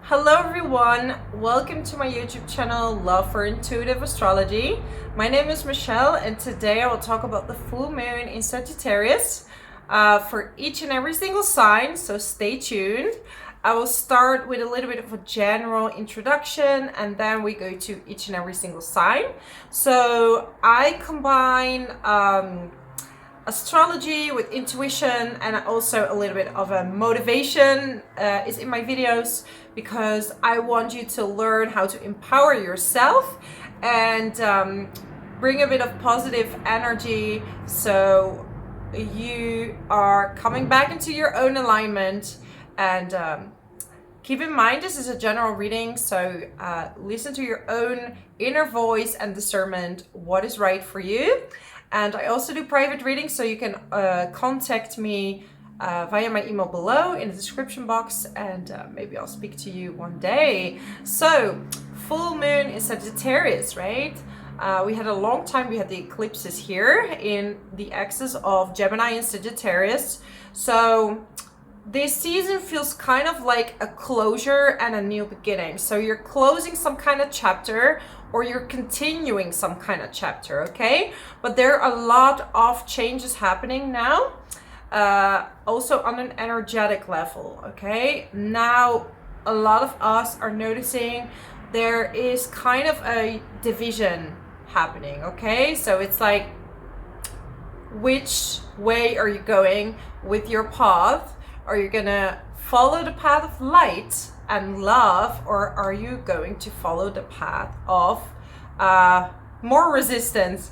Hello everyone, welcome to my YouTube channel Love for Intuitive Astrology. My name is Michelle and today I will talk about the full moon in Sagittarius for each and every single sign, so stay tuned. I will start with a little bit of a general introduction and then we go to each and every single sign. So I combine astrology with intuition and also a little bit of a motivation is in my videos because I want you to learn how to empower yourself and bring a bit of positive energy so you are coming back into your own alignment. And keep in mind, this is a general reading, so listen to your own inner voice and discernment what is right for you. And I also do private readings, so you can contact me via my email below in the description box, and maybe I'll speak to you one day. So, full moon in Sagittarius, right? We had a long time, we had the eclipses here in the axis of Gemini and Sagittarius. So, this season feels kind of like a closure and a new beginning. So you're closing some kind of chapter or you're continuing some kind of chapter, okay? But there are a lot of changes happening now, also on an energetic level, okay? Now, a lot of us are noticing there is kind of a division happening, okay? So it's like, which way are you going with your path? Are you gonna follow the path of light and love, or are you going to follow the path of more resistance?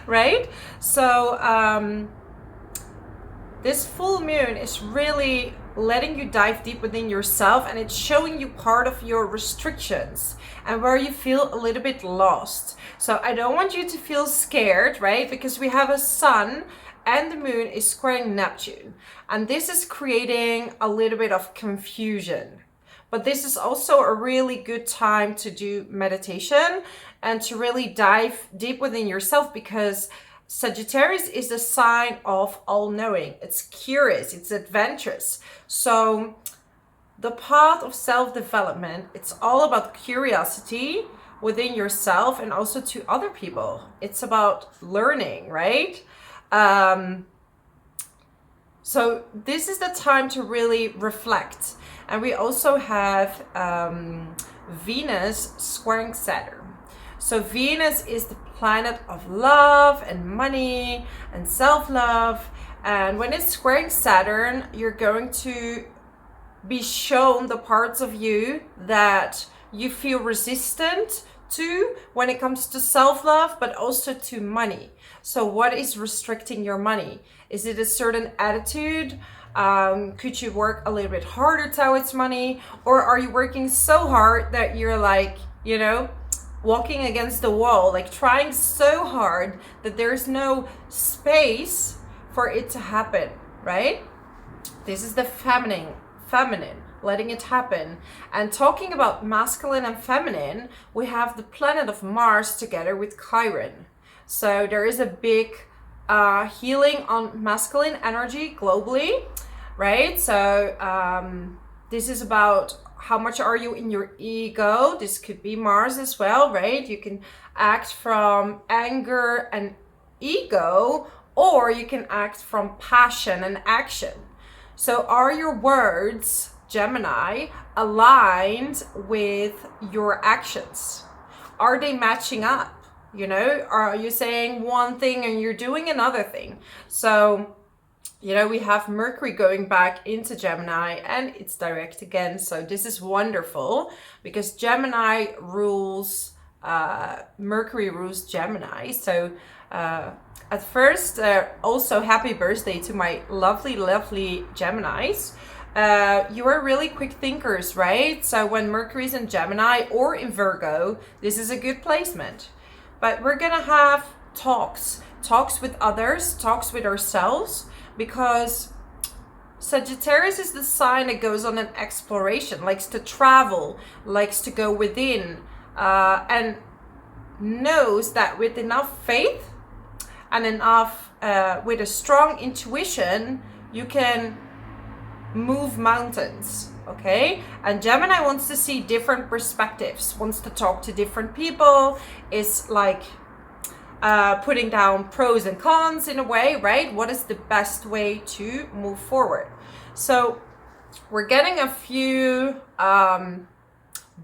Right? So this full moon is really letting you dive deep within yourself, and it's showing you part of your restrictions and where you feel a little bit lost. So I don't want you to feel scared, right? Because we have a sun and the moon is squaring Neptune, and this is creating a little bit of confusion. But this is also a really good time to do meditation and to really dive deep within yourself, because Sagittarius is the sign of all-knowing. It's curious, it's adventurous. So the path of self-development, it's all about curiosity within yourself and also to other people. It's about learning, right? So this is the time to really reflect. And we also have Venus squaring Saturn. So Venus is the planet of love and money and self-love. And when it's squaring Saturn, you're going to be shown the parts of you that you feel resistant to when it comes to self-love, but also to money. So what is restricting your money? Is it a certain attitude? Could you work a little bit harder towards money? Or are you working so hard that you're like, you know, walking against the wall, like trying so hard that there's no space for it to happen, right? This is the feminine, letting it happen. And talking about masculine and feminine, we have the planet of Mars together with Chiron. So there is a big healing on masculine energy globally, right? So this is about how much are you in your ego. This could be Mars as well, right? You can act from anger and ego, or you can act from passion and action. So are your words, Gemini, aligned with your actions? Are they matching up? You know, are you saying one thing and you're doing another thing? So, you know, we have Mercury going back into Gemini and it's direct again. So this is wonderful because Gemini rules, Mercury rules Gemini. So at first, also happy birthday to my lovely Geminis. You are really quick thinkers, right? So when Mercury's in Gemini or in Virgo, this is a good placement. But we're gonna have talks with others, talks with ourselves, because Sagittarius is the sign that goes on an exploration, likes to travel, likes to go within, and knows that with enough faith and enough, with a strong intuition, you can move mountains. okay? And Gemini wants to see different perspectives, wants to talk to different people, is like putting down pros and cons in a way, right? What is the best way to move forward? So we're getting a few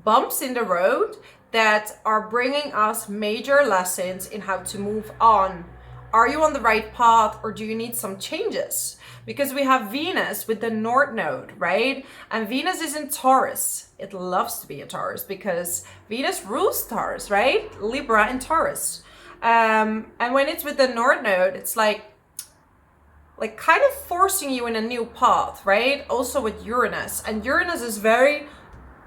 bumps in the road that are bringing us major lessons in how to move on. Are you on the right path, or do you need some changes? Because we have Venus with the North Node, right? And Venus is in Taurus. It loves to be a Taurus because Venus rules Taurus, right? Libra and Taurus. And when it's with the North Node, it's like kind of forcing you in a new path, right? Also with Uranus. And Uranus is very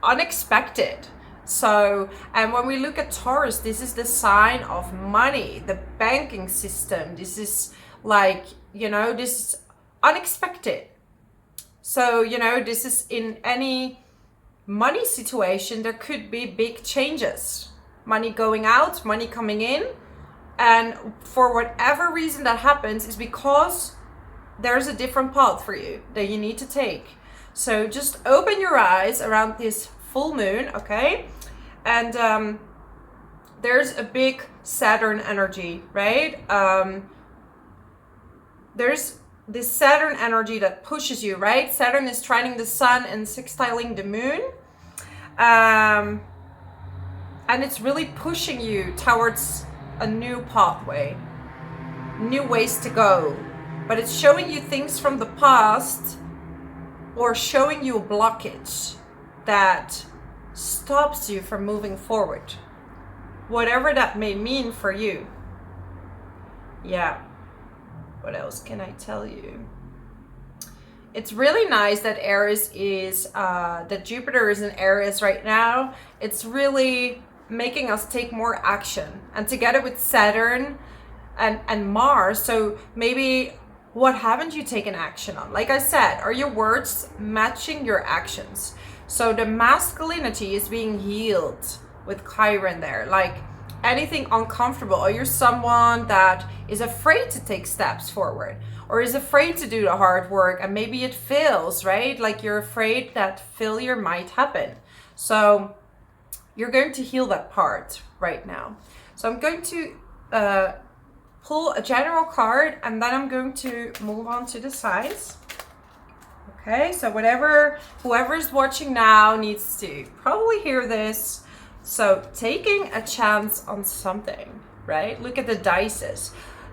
unexpected. So, and when we look at Taurus, this is the sign of money, the banking system. This is like, you know, this is unexpected. So, you know, this is in any money situation, there could be big changes. Money going out, money coming in. And for whatever reason that happens is because there's a different path for you that you need to take. So just open your eyes around this full moon, okay? And there's a big Saturn energy, right? There's this Saturn energy that pushes you, right? Saturn is trining the sun and sextiling the moon. And it's really pushing you towards a new pathway, new ways to go. But it's showing you things from the past or showing you a blockage that stops you from moving forward, whatever that may mean for you. Yeah, what else can I tell you? It's really nice that Aries is that Jupiter is in Aries right now. It's really making us take more action, and together with Saturn and Mars, so maybe what haven't you taken action on? Like I said, are your words matching your actions? So the masculinity is being healed with Chiron there. Like anything uncomfortable, or you're someone that is afraid to take steps forward, or is afraid to do the hard work, and maybe it fails, right? Like you're afraid that failure might happen. So you're going to heal that part right now. So I'm going to pull a general card, and then I'm going to move on to the signs. Okay, so whoever's watching now needs to probably hear this. So taking a chance on something, right? Look at the dices.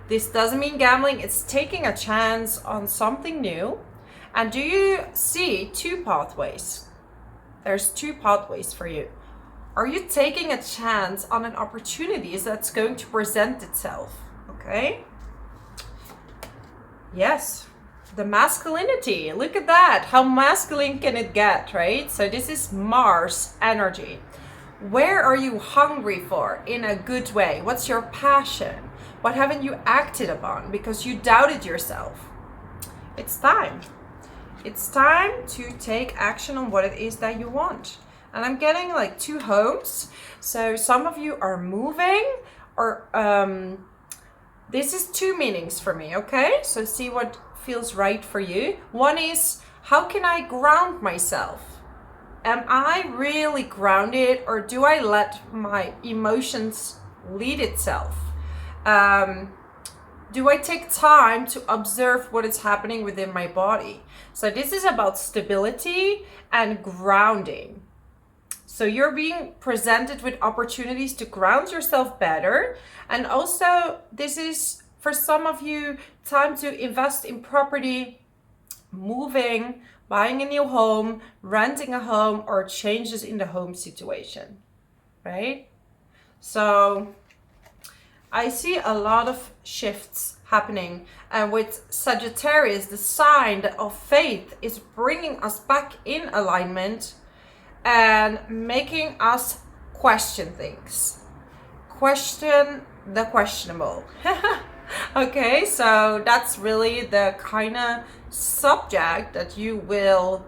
This doesn't mean gambling, it's taking a chance on something new. And do you see two pathways? There's two pathways for you. Are you taking a chance on an opportunity that's going to present itself? Okay. Yes. The masculinity. Look at that. How masculine can it get, right? So this is Mars energy. Where are you hungry for in a good way? What's your passion? What haven't you acted upon because you doubted yourself? It's time. It's time to take action on what it is that you want. And I'm getting like two homes. So some of you are moving, or this is two meanings for me, okay? So see what feels right for you. One is, how can I ground myself? Am I really grounded, or do I let my emotions lead itself? Do I take time to observe what is happening within my body? So this is about stability and grounding. So you're being presented with opportunities to ground yourself better. And also this is, for some of you, time to invest in property, moving, buying a new home, renting a home, or changes in the home situation, right? So I see a lot of shifts happening. And with Sagittarius, the sign of faith is bringing us back in alignment and making us question things. Question the questionable. Okay, so that's really the kind of subject that you will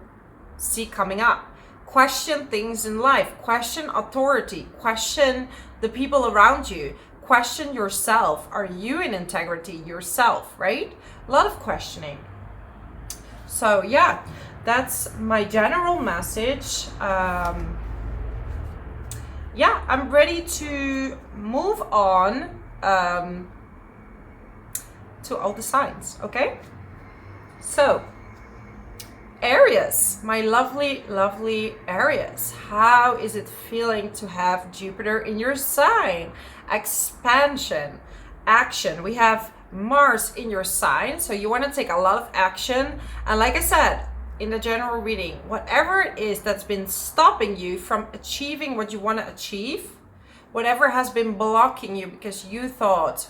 see coming up. Question things in life. Question authority. Question the people around you. Question yourself. Are you in integrity yourself, right? A lot of questioning. So yeah, that's my general message. Yeah, I'm ready to move on to all the signs, okay? So, Aries, my lovely, lovely Aries. How is it feeling to have Jupiter in your sign? Expansion, action. We have Mars in your sign, so you want to take a lot of action. And like I said, in the general reading, whatever it is that's been stopping you from achieving what you want to achieve, whatever has been blocking you because you thought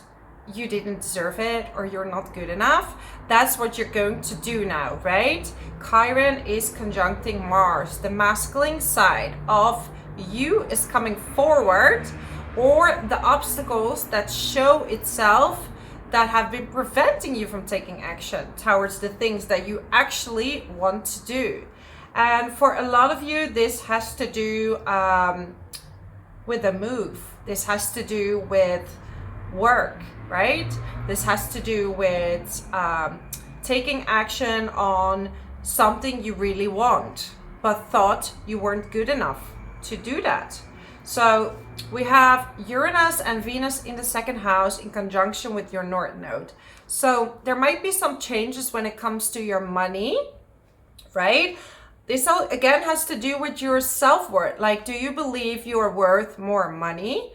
you didn't deserve it or you're not good enough, that's what you're going to do now, right? Chiron is conjuncting Mars. The masculine side of you is coming forward, or the obstacles that show itself that have been preventing you from taking action towards the things that you actually want to do. And for a lot of you, this has to do with a move. This has to do with work, right? This has to do with taking action on something you really want, but thought you weren't good enough to do that. So we have Uranus and Venus in the second house in conjunction with your North Node. So there might be some changes when it comes to your money, right? This all, again, has to do with your self-worth. Like, do you believe you are worth more money?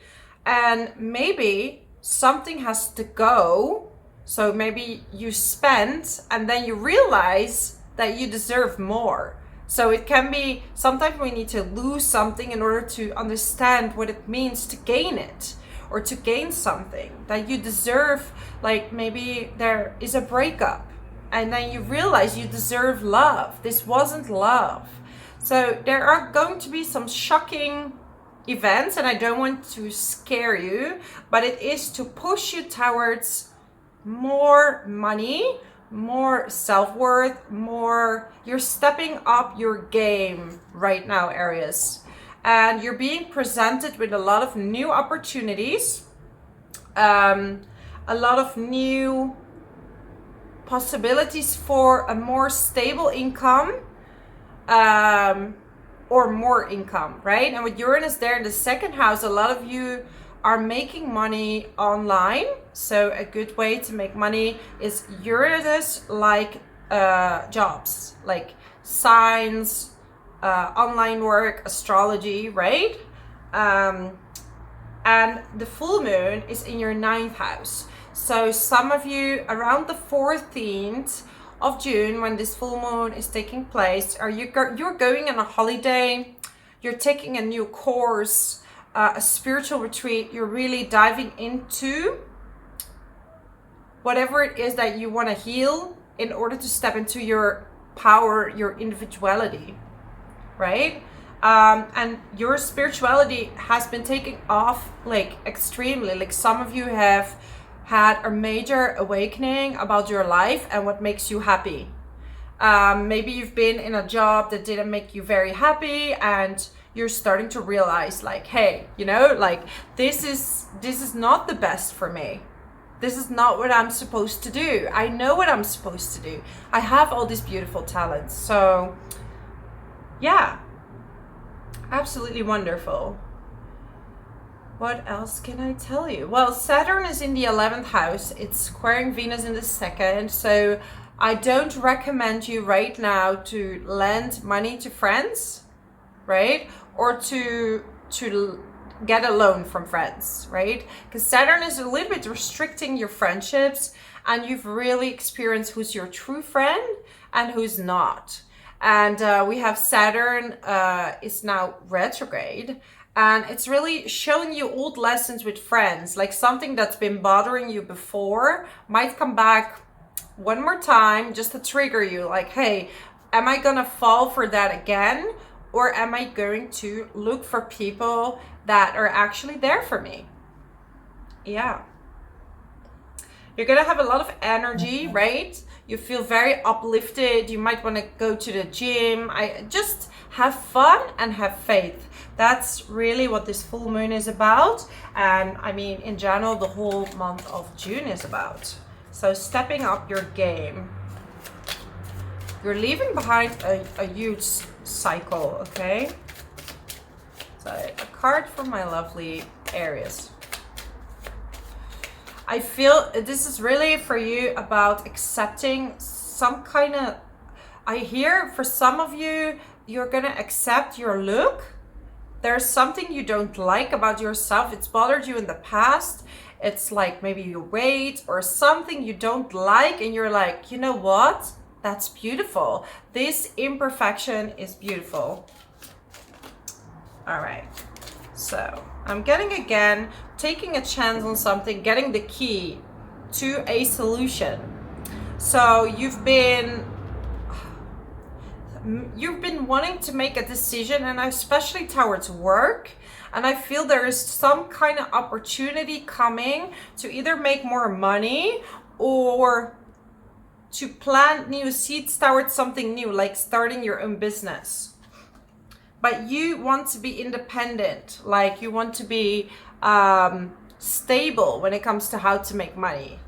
And maybe something has to go. So maybe you spend and then you realize that you deserve more. So it can be, sometimes we need to lose something in order to understand what it means to gain it, or to gain something that you deserve. Like maybe there is a breakup and then you realize you deserve love. This wasn't love. So there are going to be some shocking events, and I don't want to scare you, but it is to push you towards more money, more self-worth, more, you're stepping up your game right now, Aries. And you're being presented with a lot of new opportunities, a lot of new possibilities for a more stable income, or more income, right? And with Uranus there in the second house, a lot of you are making money online. So a good way to make money is Uranus, like jobs, like signs, online work, astrology, right? And the full moon is in your 9th house. So some of you around the 14th of June, when this full moon is taking place, you're going on a holiday, you're taking a new course, a spiritual retreat, you're really diving into whatever it is that you want to heal in order to step into your power, your individuality, right? And your spirituality has been taking off like extremely. Like some of you have had a major awakening about your life and what makes you happy. Maybe you've been in a job that didn't make you very happy, and you're starting to realize like, hey, you know, like this is not the best for me. This is not what I'm supposed to do. I know what I'm supposed to do. I have all these beautiful talents. So yeah, absolutely wonderful. What else can I tell you? Well, Saturn is in the 11th house. It's squaring Venus in the 2nd. So I don't recommend you right now to lend money to friends, right? Or to get a loan from friends, right? Because Saturn is a little bit restricting your friendships, and you've really experienced who's your true friend and who's not. And we have Saturn is now retrograde, and it's really showing you old lessons with friends, like something that's been bothering you before might come back one more time just to trigger you, like, hey, am I gonna fall for that again? Or am I going to look for people that are actually there for me? Yeah. You're gonna have a lot of energy, right? You feel very uplifted. You might want to go to the gym. I just have fun and have faith. That's really what this full moon is about. And I mean, in general, the whole month of June is about. So stepping up your game. You're leaving behind a huge cycle, okay? So a card for my lovely Aries. I feel this is really for you about accepting some kind of, I hear for some of you, you're gonna accept your look. There's something you don't like about yourself. It's bothered you in the past. It's like maybe your weight or something you don't like, and you're like, you know what? That's beautiful. This imperfection is beautiful. All right. So I'm getting again, taking a chance on something, getting the key to a solution. So you've been wanting to make a decision, and especially towards work, and I feel there is some kind of opportunity coming to either make more money or to plant new seeds towards something new, like starting your own business. But you want to be independent, like you want to be stable when it comes to how to make money.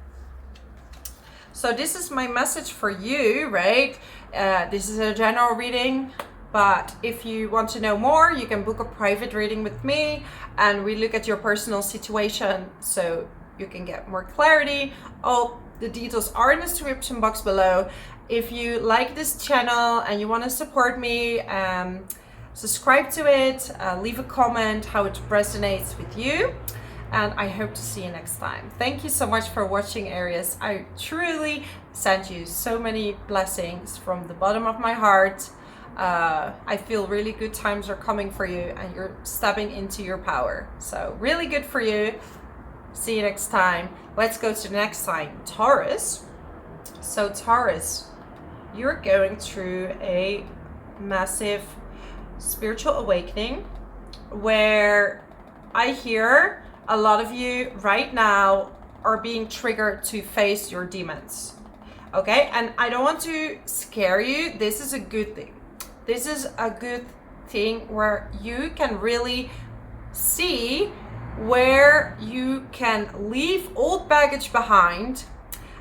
So this is my message for you, right? This is a general reading, but if you want to know more, you can book a private reading with me and we look at your personal situation so you can get more clarity. All the details are in the description box below. If you like this channel and you want to support me, subscribe to it, leave a comment how it resonates with you, and I hope to see you next time. Thank you so much for watching, Aries. I truly send you so many blessings from the bottom of my heart. I feel really good times are coming for you and you're stepping into your power. So really good for you. See you next time. Let's go to the next sign, Taurus. So Taurus, you're going through a massive spiritual awakening where I hear a lot of you right now are being triggered to face your demons. Okay, and I don't want to scare you. This is a good thing. This is a good thing where you can really see where you can leave old baggage behind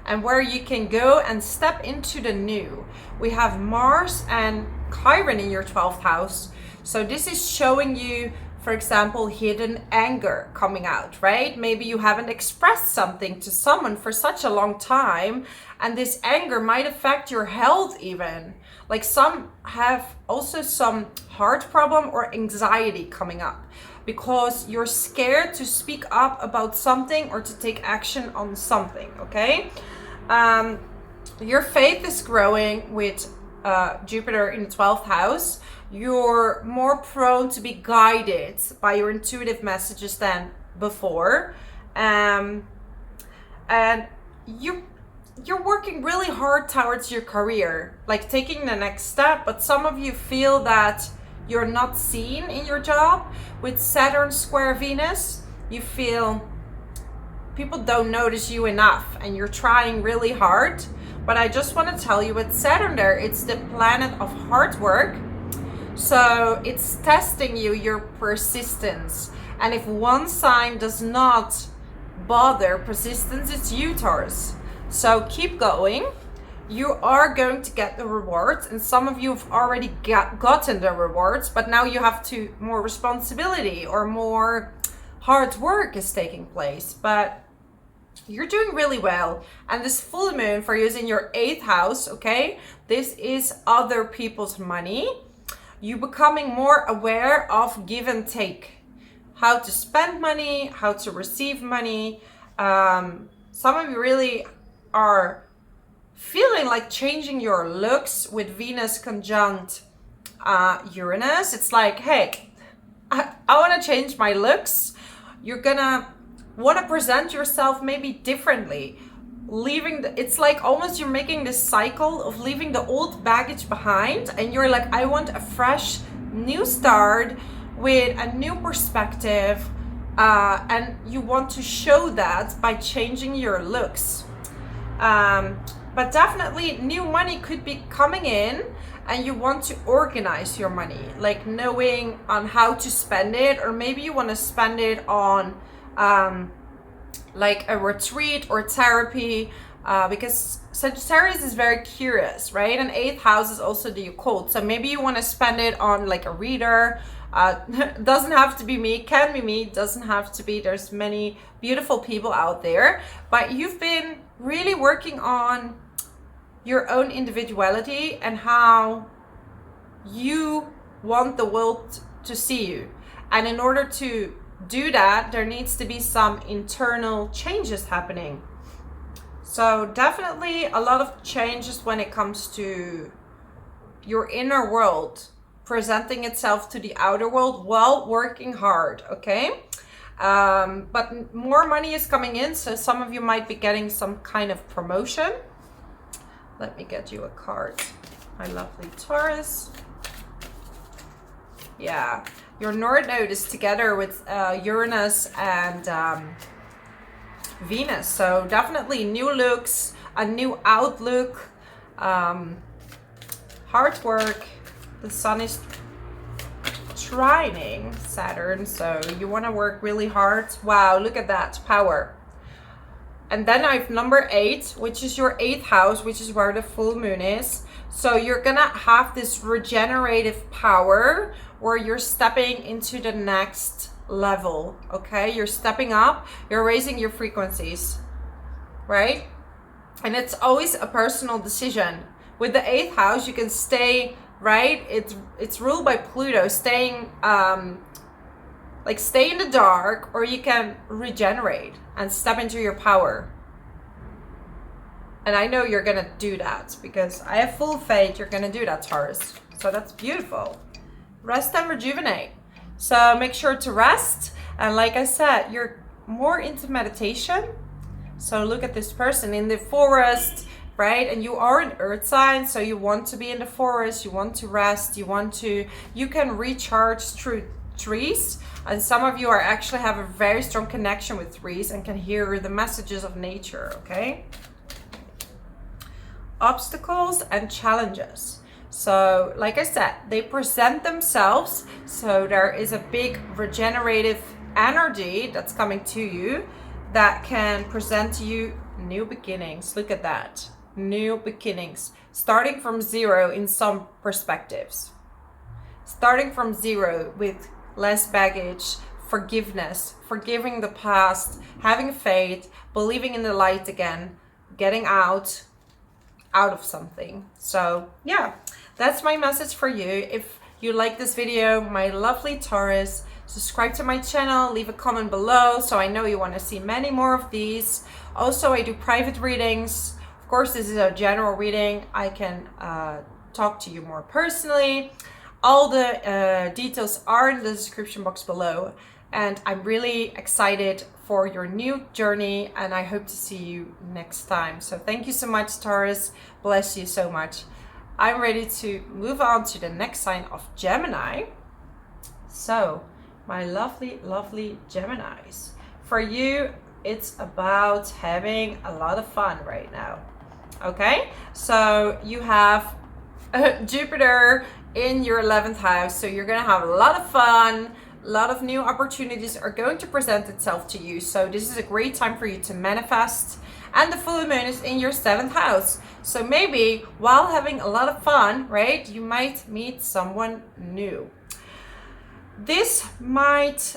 and where you can go and step into the new. We have Mars and Chiron in your 12th house. So this is showing you, for example, hidden anger coming out, right? Maybe you haven't expressed something to someone for such a long time, and this anger might affect your health even. Like some have also some heart problem or anxiety coming up because you're scared to speak up about something or to take action on something, okay? Your faith is growing with Jupiter in the 12th house. You're more prone to be guided by your intuitive messages than before. And you're working really hard towards your career, like taking the next step, but some of you feel that you're not seen in your job. With Saturn square Venus, you feel people don't notice you enough and you're trying really hard. But I just want to tell you, with Saturn there, it's the planet of hard work. So it's testing you, your persistence. And if one sign does not bother persistence, it's you, Taurus. So keep going. You are going to get the rewards, and some of you have already gotten the rewards, but now you have to more responsibility or more hard work is taking place. But you're doing really well. And this full moon for you is in your 8th house, okay? This is other people's money. You becoming more aware of give and take, how to spend money, how to receive money. Some of you really are feeling like changing your looks with Venus conjunct Uranus. It's like, hey, I want to change my looks. You're gonna want to present yourself maybe differently. It's like almost you're making this cycle of leaving the old baggage behind, and you're like, I want a fresh new start with a new perspective, and you want to show that by changing your looks. But definitely new money could be coming in, and you want to organize your money, like knowing on how to spend it, or maybe you want to spend it on like a retreat or therapy, because Sagittarius is very curious, right? And 8th house is also the occult. So maybe you want to spend it on like a reader. Doesn't have to be me, can be me, doesn't have to be. There's many beautiful people out there, but you've been really working on your own individuality and how you want the world to see you. And in order to do that, there needs to be some internal changes happening. So definitely a lot of changes when it comes to your inner world presenting itself to the outer world while working hard, okay? But more money is coming in, so some of you might be getting some kind of promotion. Let me get you a card, my lovely Taurus. Yeah, your North Node is together with Uranus and Venus, so definitely new looks, a new outlook, hard work. The sun is trining Saturn, so you want to work really hard. Wow, look at that power. And then I have number 8, which is your 8th house, which is where the full moon is. So you're gonna have this regenerative power where you're stepping into the next level, okay? You're stepping up, you're raising your frequencies, right? And it's always a personal decision. With the 8th house, you can stay, right? It's ruled by Pluto, staying stay in the dark, or you can regenerate and step into your power. And I know you're gonna do that because I have full faith you're gonna do that, Taurus. So that's beautiful. Rest and rejuvenate. So make sure to rest. And like I said, you're more into meditation. So look at this person in the forest, right? And you are an earth sign, so you want to be in the forest, you want to rest, you can recharge through trees. And some of you are actually have a very strong connection with trees and can hear the messages of nature, okay? Obstacles and challenges. So like I said, they present themselves. So there is a big regenerative energy that's coming to you that can present to you new beginnings. Look at that. New beginnings. Starting from zero in some perspectives. Starting from zero with less baggage, forgiveness, forgiving the past, having faith, believing in the light again, getting out of something. So yeah, that's my message for you. If you like this video, my lovely Taurus, subscribe to my channel, leave a comment below so I know you want to see many more of these. Also, I do private readings. Of course, this is a general reading. I can talk to you more personally. All the details are in the description box below. And I'm really excited for your new journey, and I hope to see you next time. So thank you so much, Taurus. Bless you so much. I'm ready to move on to the next sign of Gemini. So my lovely, lovely Geminis. For you, it's about having a lot of fun right now. Okay? So you have Jupiter in your 11th house. So you're going to have a lot of fun. A lot of new opportunities are going to present itself to you. So this is a great time for you to manifest. And the full moon is in your 7th house. So maybe while having a lot of fun, right, you might meet someone new. This might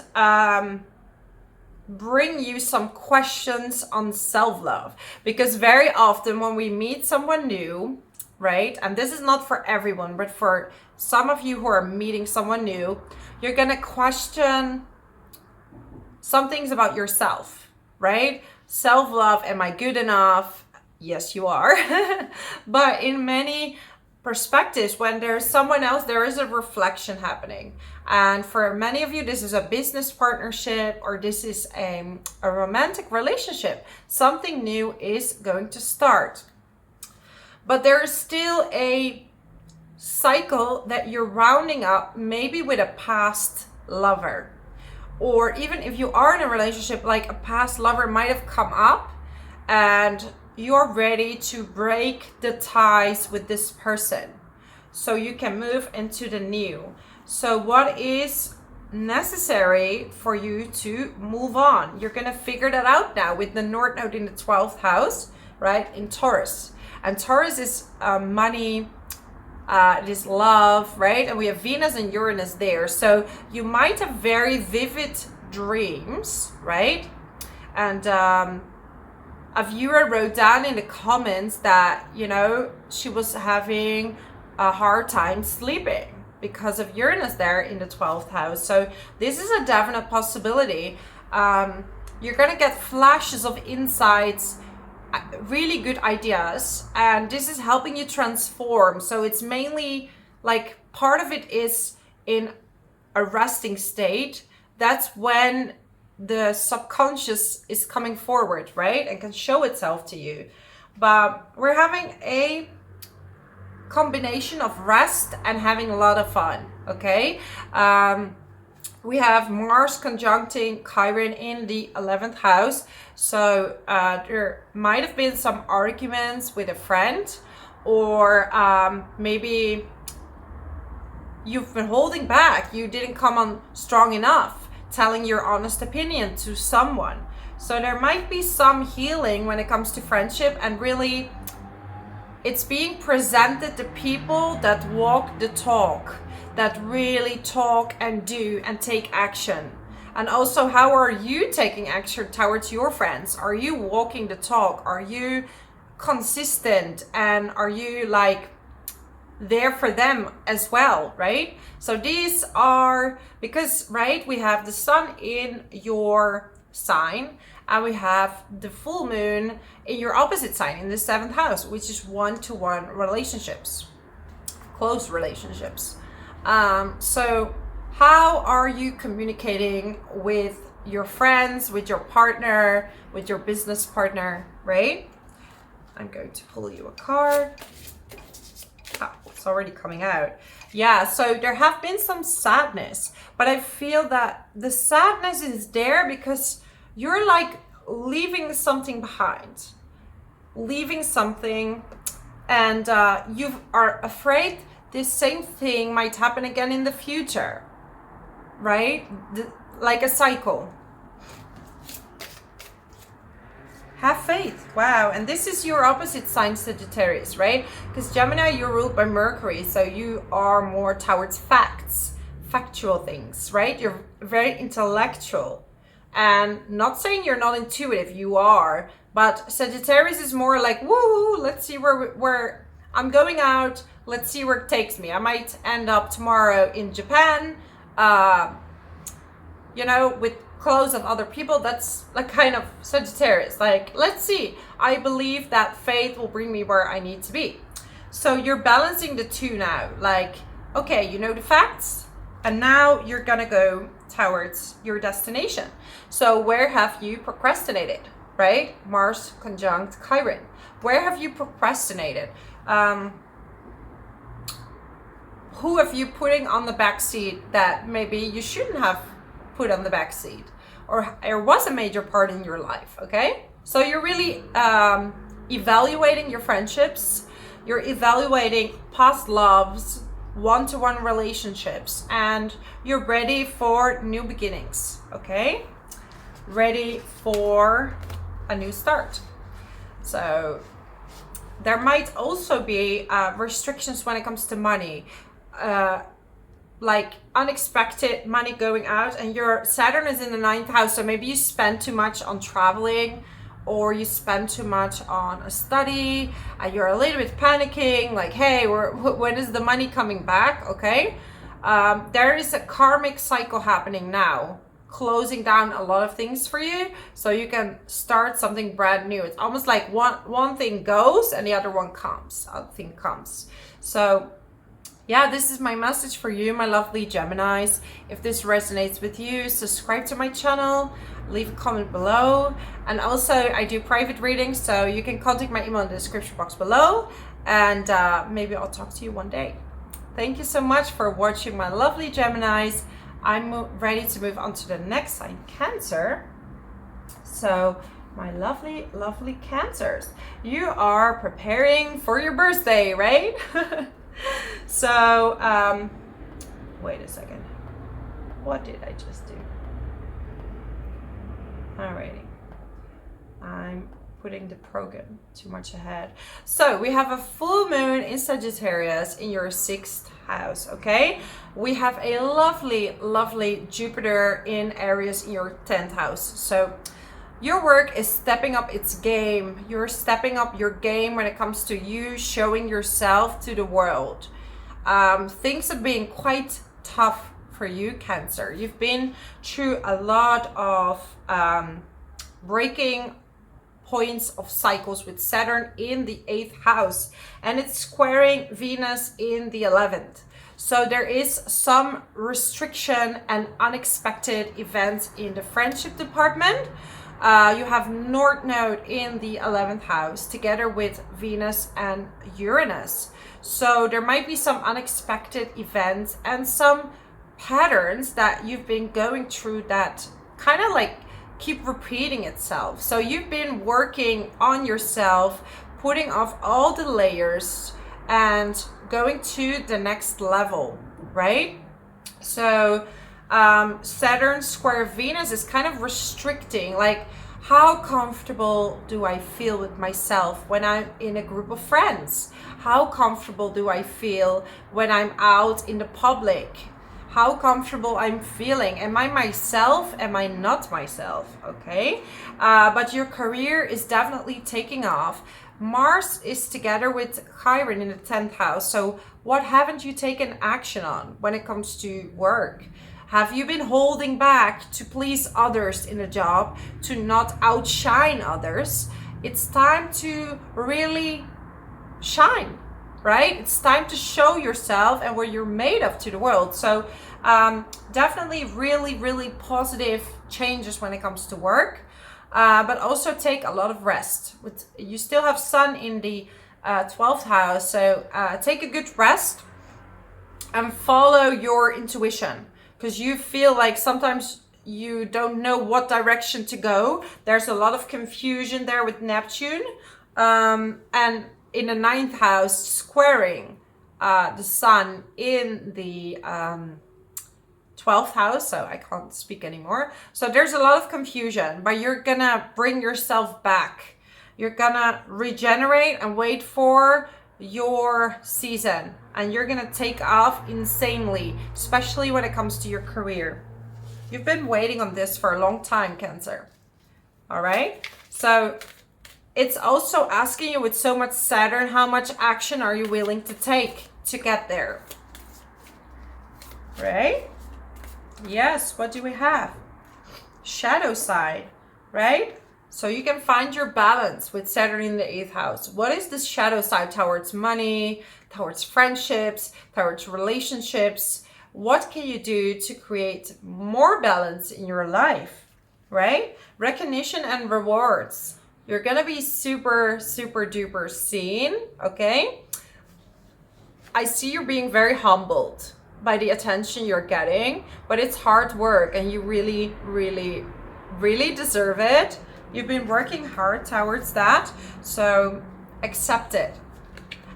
bring you some questions on self-love. Because very often when we meet someone new, right, and this is not for everyone, but for some of you who are meeting someone new, you're gonna question some things about yourself, right? Self-love, am I good enough? Yes, you are. But in many perspectives, when there's someone else, there is a reflection happening. And for many of you, this is a business partnership, or this is a romantic relationship. Something new is going to start. But there is still a cycle that you're rounding up, maybe with a past lover. Or even if you are in a relationship, like a past lover might have come up and you're ready to break the ties with this person so you can move into the new. So what is necessary for you to move on? You're going to figure that out now with the North Node in the 12th house, right, in Taurus. And Taurus is money, it is love, right? And we have Venus and Uranus there. So you might have very vivid dreams, right? And a viewer wrote down in the comments that, you know, she was having a hard time sleeping because of Uranus there in the 12th house. So this is a definite possibility. You're gonna get flashes of insights, really good ideas, and this is helping you transform. So it's mainly like part of it is in a resting state. That's when the subconscious is coming forward, right, and can show itself to you. But we're having a combination of rest and having a lot of fun, okay? We have Mars conjuncting Chiron in the 11th house. So there might have been some arguments with a friend, or maybe you've been holding back. You didn't come on strong enough, telling your honest opinion to someone. So there might be some healing when it comes to friendship, and really it's being presented to people that walk the talk, that really talk and do and take action. And also, how are you taking action towards your friends? Are you walking the talk? Are you consistent? And are you like there for them as well, right? So these are, because, right, we have the sun in your sign, and we have the full moon in your opposite sign in the 7th house, which is one-to-one relationships, close relationships. So how are you communicating with your friends, with your partner, with your business partner, right? I'm going to pull you a card. It's already coming out. Yeah, so there have been some sadness, but I feel that the sadness is there because you're like leaving something behind, and you are afraid this same thing might happen again in the future, right? Like a cycle. Have faith. Wow. And this is your opposite sign, Sagittarius, right? Because Gemini, you're ruled by Mercury, so you are more towards facts, factual things, right? You're very intellectual. And not saying you're not intuitive, you are, but Sagittarius is more like, woo, let's see where I'm going out, let's see where it takes me. I might end up tomorrow in Japan, you know, with clothes of other people. That's like kind of Sagittarius, like, let's see. I believe that faith will bring me where I need to be. So you're balancing the two now, like, okay, you know the facts, and now you're gonna go towards your destination. So where have you procrastinated, right? Mars conjunct Chiron. Where have you procrastinated? Who have you putting on the back seat that maybe you shouldn't have put on the back seat, or there was a major part in your life, okay? So you're really evaluating your friendships, you're evaluating past loves, one-to-one relationships, and you're ready for new beginnings, okay? Ready for a new start. So there might also be restrictions when it comes to money, like unexpected money going out, and your Saturn is in the 9th house, so maybe you spend too much on traveling, or you spend too much on a study, and you're a little bit panicking, like, hey, when is the money coming back, okay? There is a karmic cycle happening now, closing down a lot of things for you, so you can start something brand new. It's almost like one thing goes and the other one comes, So yeah, this is my message for you, my lovely Geminis. If this resonates with you, subscribe to my channel, leave a comment below. And also, I do private readings, so you can contact my email in the description box below. And maybe I'll talk to you one day. Thank you so much for watching, my lovely Geminis. I'm ready to move on to the next sign, Cancer. So, my lovely, lovely Cancers, you are preparing for your birthday, right? So, wait a second. What did I just do? Alrighty. I'm putting the program too much ahead. So we have a full moon in Sagittarius in your 6th house, okay? We have a lovely, lovely Jupiter in Aries in your 10th house. So your work is stepping up its game. You're stepping up your game when it comes to you showing yourself to the world. Things are being quite tough for you, Cancer. You've been through a lot of breaking points of cycles with Saturn in the 8th house, and it's squaring Venus in the 11th. So there is some restriction and unexpected events in the friendship department. You have North Node in the 11th house together with Venus and Uranus. So there might be some unexpected events and some patterns that you've been going through that kind of like keep repeating itself. So you've been working on yourself, putting off all the layers and going to the next level, right? So Saturn square Venus is kind of restricting, like, how comfortable do I feel with myself when I'm in a group of friends? How comfortable do I feel when I'm out in the public? How comfortable I'm feeling? Am I myself? Am I not myself? Okay. But your career is definitely taking off. Mars is together with Chiron in the 10th house. So what haven't you taken action on when it comes to work? Have you been holding back to please others in a job, to not outshine others? It's time to really shine, right? It's time to show yourself and what you're made of to the world. So definitely really, really positive changes when it comes to work, but also take a lot of rest. You still have Sun in the 12th house, so take a good rest and follow your intuition. Because you feel like sometimes you don't know what direction to go. There's a lot of confusion there with Neptune. And in the 9th house, squaring the Sun in the 12th house. So I can't speak anymore. So there's a lot of confusion, but you're gonna bring yourself back. You're gonna regenerate and wait for your season, and you're gonna take off insanely, especially when it comes to your career. You've been waiting on this for a long time, Cancer. All right, so it's also asking you with so much Saturn, how much action are you willing to take to get there? Right? Yes, what do we have? Shadow side, right? So you can find your balance with Saturn in the 8th house. What is this shadow side towards money, towards friendships, towards relationships? What can you do to create more balance in your life, right? Recognition and rewards. You're gonna be super, super duper seen, okay? I see you're being very humbled by the attention you're getting, but it's hard work and you really, really, really deserve it. You've been working hard towards that, so accept it.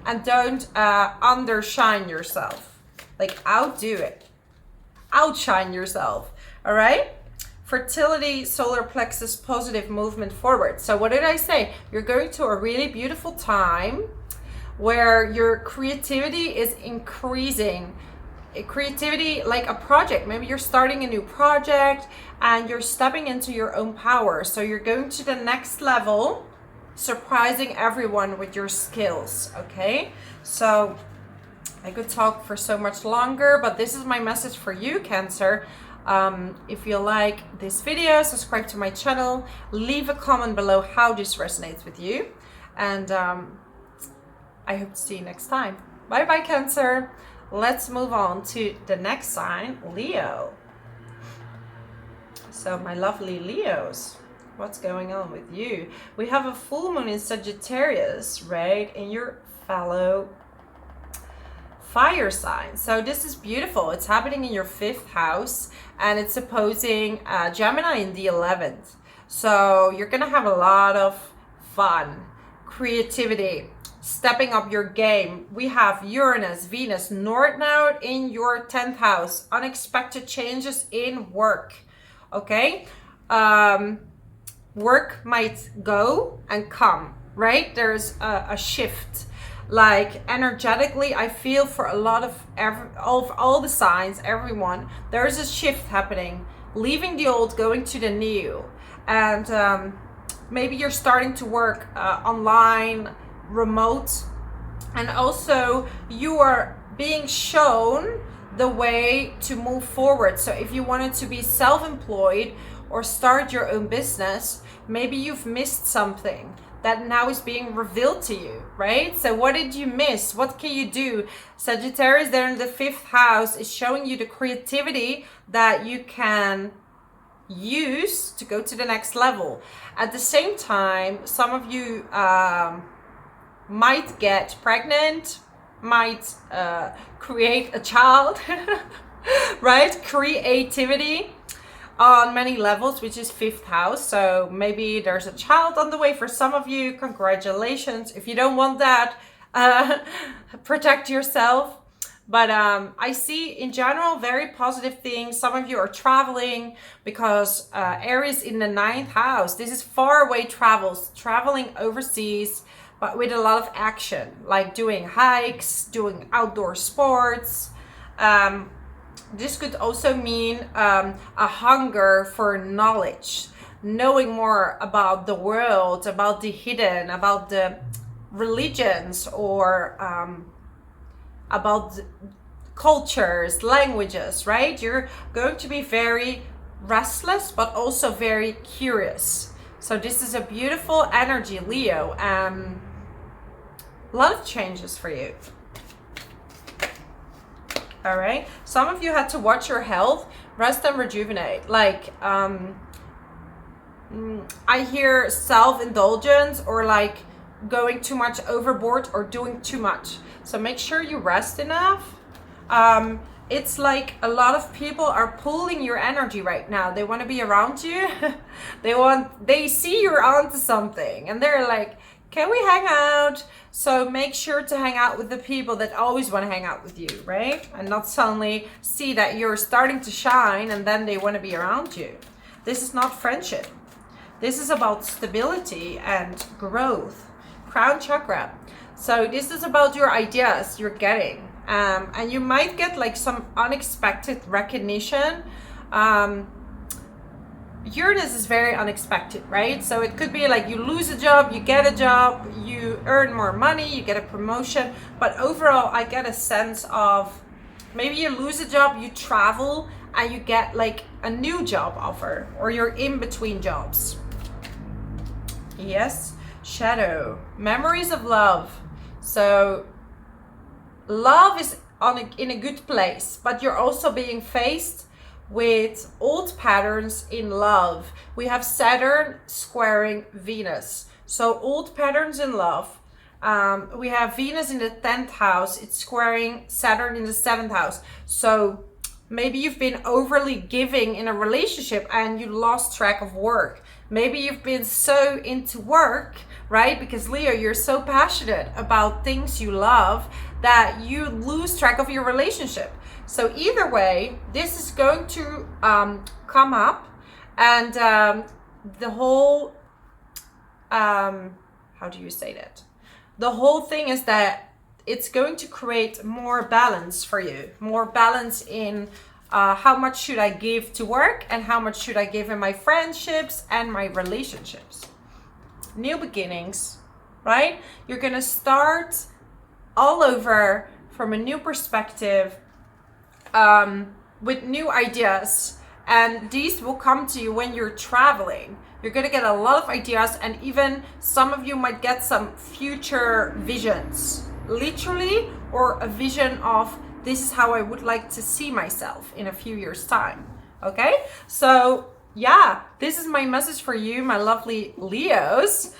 And don't undershine yourself. Like, outdo it. Outshine yourself, all right? Fertility, solar plexus, positive movement forward. So what did I say? You're going to a really beautiful time where your creativity is increasing. Creativity, like a project, maybe you're starting a new project and you're stepping into your own power, so you're going to the next level, surprising everyone with your skills. Okay, so I could talk for so much longer, but this is my message for you, Cancer. If you like this video, subscribe to my channel, leave a comment below how this resonates with you, and I hope to see you next time. Bye bye, Cancer. Let's move on to the next sign, Leo. So my lovely Leos, what's going on with you? We have a full moon in Sagittarius, right? In your fellow fire sign. So this is beautiful. It's happening in your 5th house and it's opposing Gemini in the 11th. So you're gonna have a lot of fun, creativity, stepping up your game. We have Uranus, Venus, North Node in your 10th house. Unexpected changes in work. Okay. work might go and come, right? There's a shift. Like energetically, I feel for a lot of all the signs, everyone, there's a shift happening, leaving the old, going to the new. And maybe you're starting to work online, remote, and also you are being shown the way to move forward. So if you wanted to be self-employed or start your own business, maybe you've missed something that now is being revealed to you, right? So what did you miss? What can you do? Sagittarius there in the 5th house is showing you the creativity that you can use to go to the next level. At the same time, some of you might get pregnant, might create a child, right? Creativity on many levels, which is 5th house. So maybe there's a child on the way for some of you. Congratulations. If you don't want that, protect yourself. But I see in general very positive things. Some of you are traveling because Aries in the 9th house. This is far away travels, traveling overseas, but with a lot of action, like doing hikes, doing outdoor sports. This could also mean a hunger for knowledge, knowing more about the world, about the hidden, about the religions, or about the cultures, languages, right? You're going to be very restless, but also very curious. So this is a beautiful energy, Leo. A lot of changes for you. All right. Some of you had to watch your health, rest and rejuvenate. Like, I hear self-indulgence or like going too much overboard or doing too much. So make sure you rest enough. It's like a lot of people are pulling your energy right now. They want to be around you. They see you're onto something and they're like, can we hang out? So make sure to hang out with the people that always want to hang out with you, right? And not suddenly see that you're starting to shine and then they want to be around you. This is not friendship. This is about stability and growth. Crown chakra. So this is about your ideas you're getting. And you might get like some unexpected recognition. Uranus is very unexpected, right? So it could be like you lose a job, you get a job, you earn more money, you get a promotion. But overall, I get a sense of maybe you lose a job, you travel, and you get like a new job offer, or you're in between jobs. Yes, shadow, memories of love. So love is in a good place, but you're also being faced with old patterns in love. We have Saturn squaring Venus. So old patterns in love. We have Venus in the 10th house. It's squaring Saturn in the 7th house. So maybe you've been overly giving in a relationship and you lost track of work. Maybe you've been so into work, right? Because Leo, you're so passionate about things you love that you lose track of your relationship. So either way, this is going to come up, and the whole, how do you say that? The whole thing is that it's going to create more balance for you, more balance in how much should I give to work and how much should I give in my friendships and my relationships. New beginnings, right? You're gonna start all over from a new perspective, with new ideas, and these will come to you when you're traveling. You're gonna get a lot of ideas, and even some of you might get some future visions, literally, or a vision of this is how I would like to see myself in a few years' time. Okay, so yeah, this is my message for you, my lovely Leos.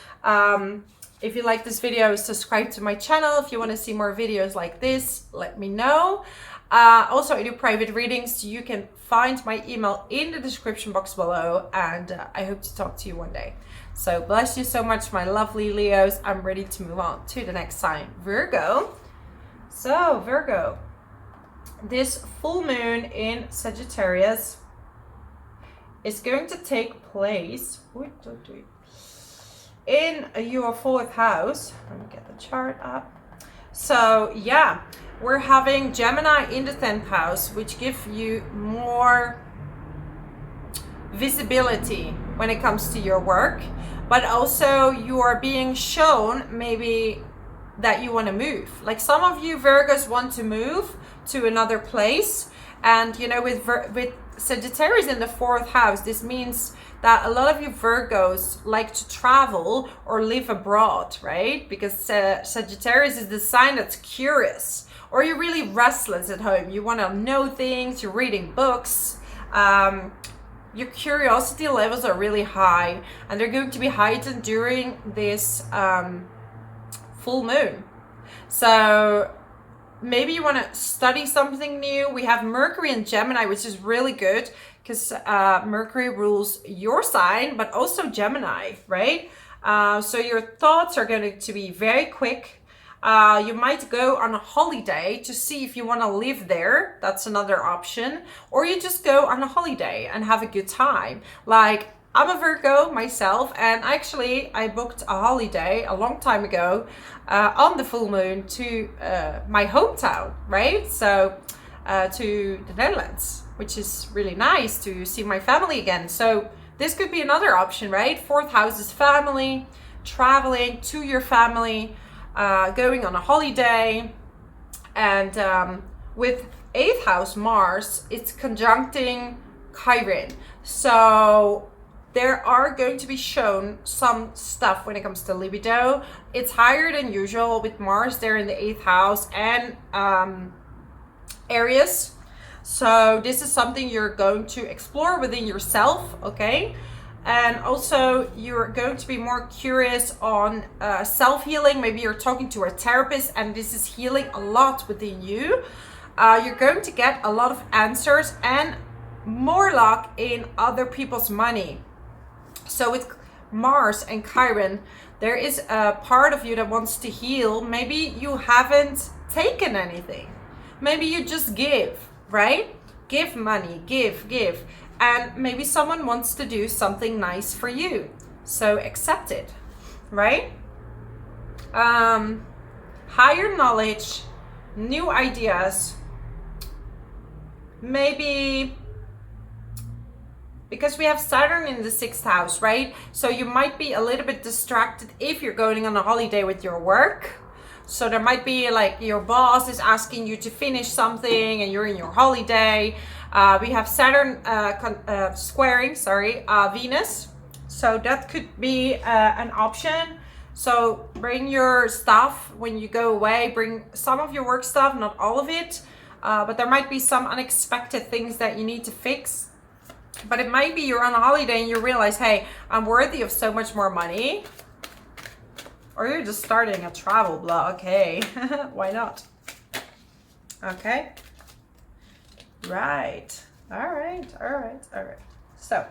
If you like this video, subscribe to my channel. If you want to see more videos like this, let me know. Also, I do private readings. You can find my email in the description box below, and I hope to talk to you one day. So bless you so much, my lovely Leos. I'm ready to move on to the next sign, Virgo. So Virgo, this full moon in Sagittarius is going to take place in your 4th house. Let me get the chart up. So yeah, we're having Gemini in the 10th house, which gives you more visibility when it comes to your work, but also you are being shown maybe that you want to move. Like some of you Virgos want to move to another place, and you know, with Sagittarius in the 4th house, this means that a lot of you Virgos like to travel or live abroad, right? Because Sagittarius is the sign that's curious, or you're really restless at home. You want to know things, you're reading books, your curiosity levels are really high, and they're going to be heightened during this full moon. So maybe you want to study something new. We have Mercury in Gemini, which is really good because Mercury rules your sign, but also Gemini, right? So your thoughts are going to be very quick. You might go on a holiday to see if you want to live there. That's another option. Or you just go on a holiday and have a good time. Like, I'm a Virgo myself, and actually I booked a holiday a long time ago on the full moon to my hometown, right? So to the Netherlands, which is really nice to see my family again. So this could be another option, right? 4th house is family, traveling to your family, going on a holiday. And with 8th house Mars, it's conjuncting Chiron. So there are going to be shown some stuff when it comes to libido. It's higher than usual with Mars there in the 8th house and Aries. So this is something you're going to explore within yourself, okay? And also you're going to be more curious on self-healing. Maybe you're talking to a therapist and this is healing a lot within you. You're going to get a lot of answers and more luck in other people's money. So with Mars and Chiron, there is a part of you that wants to heal. Maybe you haven't taken anything. Maybe you just give, right? Give money, give. And maybe someone wants to do something nice for you. So accept it, right? Higher knowledge, new ideas. Maybe because we have Saturn in the 6th house, right? So you might be a little bit distracted if you're going on a holiday with your work. So there might be like your boss is asking you to finish something and you're in your holiday. We have Saturn squaring, Venus. So that could be an option. So bring your stuff when you go away. Bring some of your work stuff, not all of it. But there might be some unexpected things that you need to fix. But it might be you're on a holiday and you realize, hey, I'm worthy of so much more money. Or you're just starting a travel blog. Hey, why not? Okay. Right. All right. So,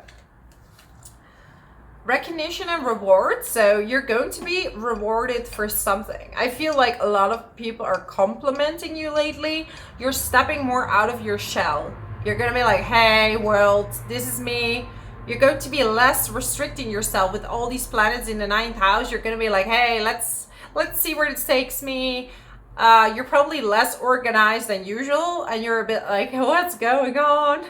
recognition and reward. So you're going to be rewarded for something. I feel like a lot of people are complimenting you lately. You're stepping more out of your shell. You're going to be like, hey, world, this is me. You're going to be less restricting yourself with all these planets in the 9th house. You're going to be like, hey, let's see where it takes me. You're probably less organized than usual. And you're a bit like, what's going on?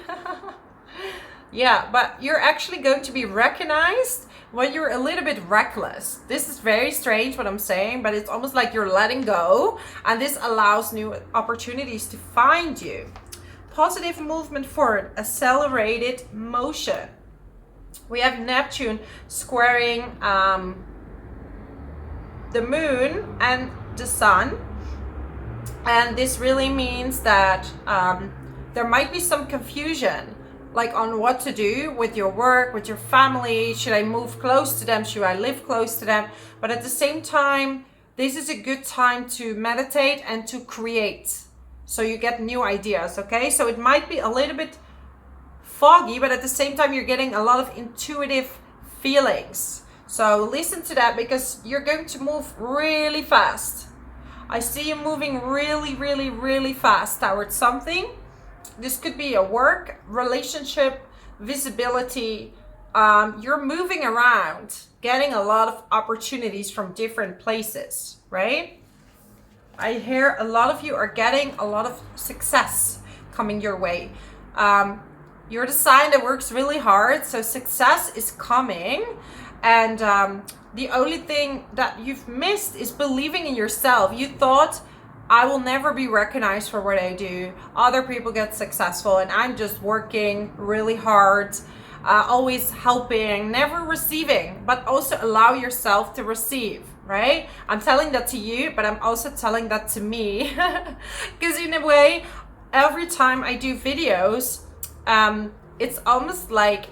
Yeah, but you're actually going to be recognized when you're a little bit reckless. This is very strange what I'm saying, but it's almost like you're letting go. And this allows new opportunities to find you. Positive movement forward, accelerated motion. We have Neptune squaring the moon and the sun. And this really means that there might be some confusion, like on what to do with your work, with your family. Should I move close to them? Should I live close to them? But at the same time, this is a good time to meditate and to create. So you get new ideas, okay? So it might be a little bit foggy, but at the same time, you're getting a lot of intuitive feelings. So listen to that because you're going to move really fast. I see you moving really fast towards something. This could be a work, relationship, visibility. You're moving around, getting a lot of opportunities from different places, right? I hear a lot of you are getting a lot of success coming your way. You're the sign that works really hard, so success is coming. And the only thing that you've missed is believing in yourself. You thought, I will never be recognized for what I do. Other people get successful and I'm just working really hard, always helping, never receiving, but also allow yourself to receive, right? I'm telling that to you, but I'm also telling that to me. Because in a way, every time I do videos, it's almost like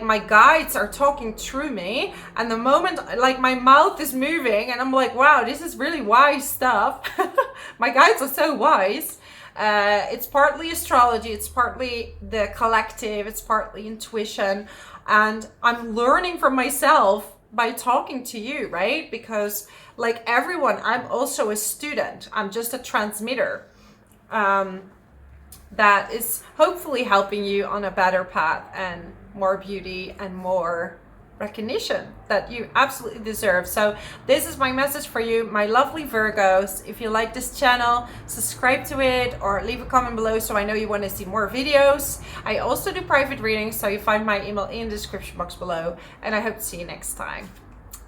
my guides are talking through me, and the moment like my mouth is moving and I'm like, wow, this is really wise stuff. My guides are so wise. It's partly astrology, it's partly the collective, it's partly intuition, and I'm learning from myself by talking to you, right? Because like everyone, I'm also a student. I'm just a transmitter that is hopefully helping you on a better path and more beauty and more recognition that you absolutely deserve. So this is my message for you, my lovely Virgos. If you like this channel, subscribe to it or leave a comment below so I know you want to see more videos. I also do private readings, so you find my email in the description box below, and I hope to see you next time.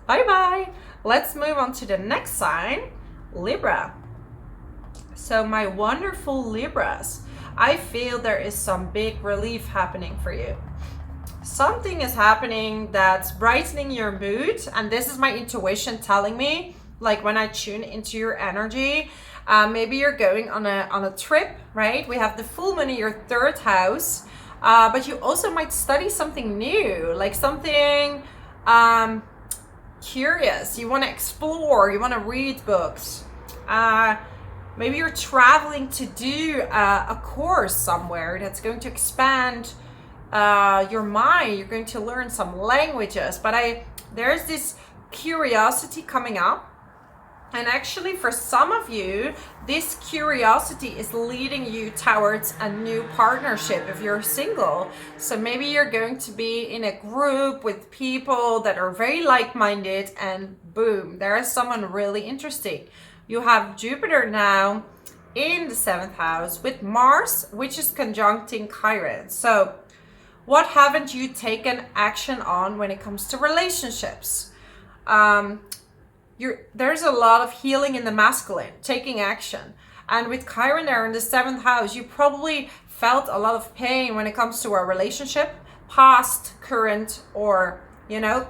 Bye bye. Let's move on to the next sign, Libra. So my wonderful Libras, I feel there is some big relief happening for you. Something is happening that's brightening your mood, and this is my intuition telling me, like when I tune into your energy. Maybe you're going on a trip, right? We have the full moon in your 3rd house, but you also might study something new, like something curious. You want to explore, you want to read books. Maybe you're traveling to do a course somewhere that's going to expand your mind. You're going to learn some languages, but there's this curiosity coming up, and actually for some of you this curiosity is leading you towards a new partnership if you're single. So maybe you're going to be in a group with people that are very like-minded, and boom, there is someone really interesting. You have Jupiter now in the 7th house with Mars, which is conjuncting Chiron. So what haven't you taken action on when it comes to relationships? There's a lot of healing in the masculine, taking action. And with Chiron there in the 7th house, you probably felt a lot of pain when it comes to a relationship, past, current, or, you know,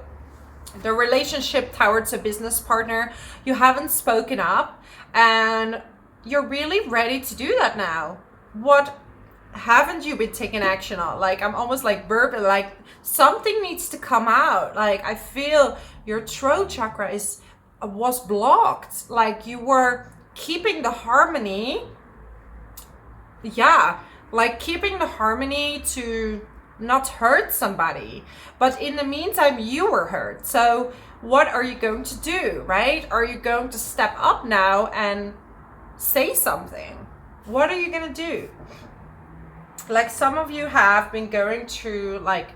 the relationship towards a business partner. You haven't spoken up, and you're really ready to do that now. What haven't you been taking action on? Like, I'm almost like burping, like something needs to come out. Like, I feel your throat chakra was blocked, like you were keeping the harmony. Yeah, like keeping the harmony to not hurt somebody, but in the meantime you were hurt. So what are you going to do, right? Are you going to step up now and say something? What are you going to do? Like, some of you have been going through like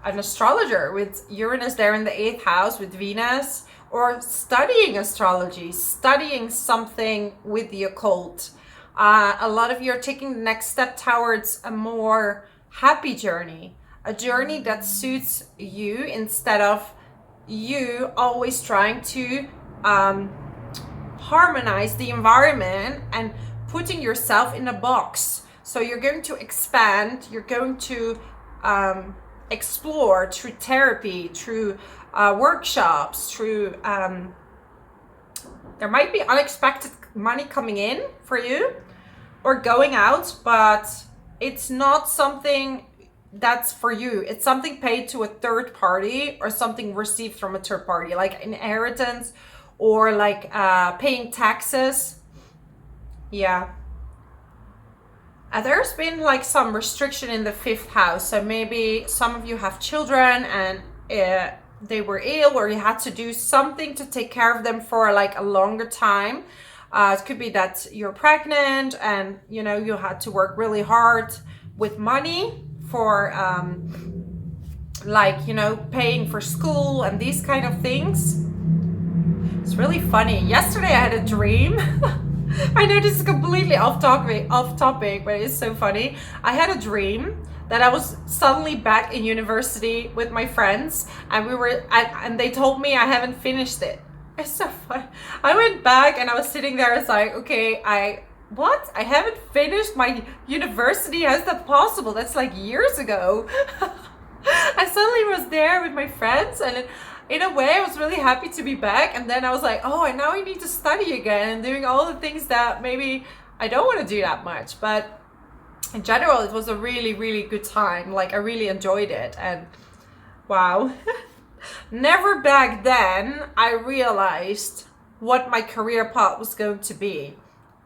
an astrologer with Uranus there in the 8th house with Venus, or studying astrology, studying something with the occult. A lot of you are taking the next step towards a more happy journey, a journey that suits you, instead of you always trying to harmonize the environment and putting yourself in a box. So you're going to expand, you're going to explore through therapy, through workshops, through there might be unexpected money coming in for you or going out, but it's not something that's for you. It's something paid to a third party, or something received from a third party, like inheritance, or like paying taxes. Yeah. There's been like some restriction in the 5th house. So maybe some of you have children and they were ill, or you had to do something to take care of them for like a longer time. It could be that you're pregnant and, you know, you had to work really hard with money for like, you know, paying for school and these kind of things. It's really funny. Yesterday I had a dream. I know this is completely off topic, but it's so funny. I had a dream that I was suddenly back in university with my friends, and and they told me I haven't finished it. It's so funny. I went back and I was sitting there. It's like, okay, I haven't finished my university. How's that possible? That's like years ago. I suddenly was there with my friends, and in a way I was really happy to be back. And then I was like, oh, and now I need to study again and doing all the things that maybe I don't want to do that much. But in general, it was a really, really good time. Like, I really enjoyed it. And wow. Never back then I realized what my career path was going to be.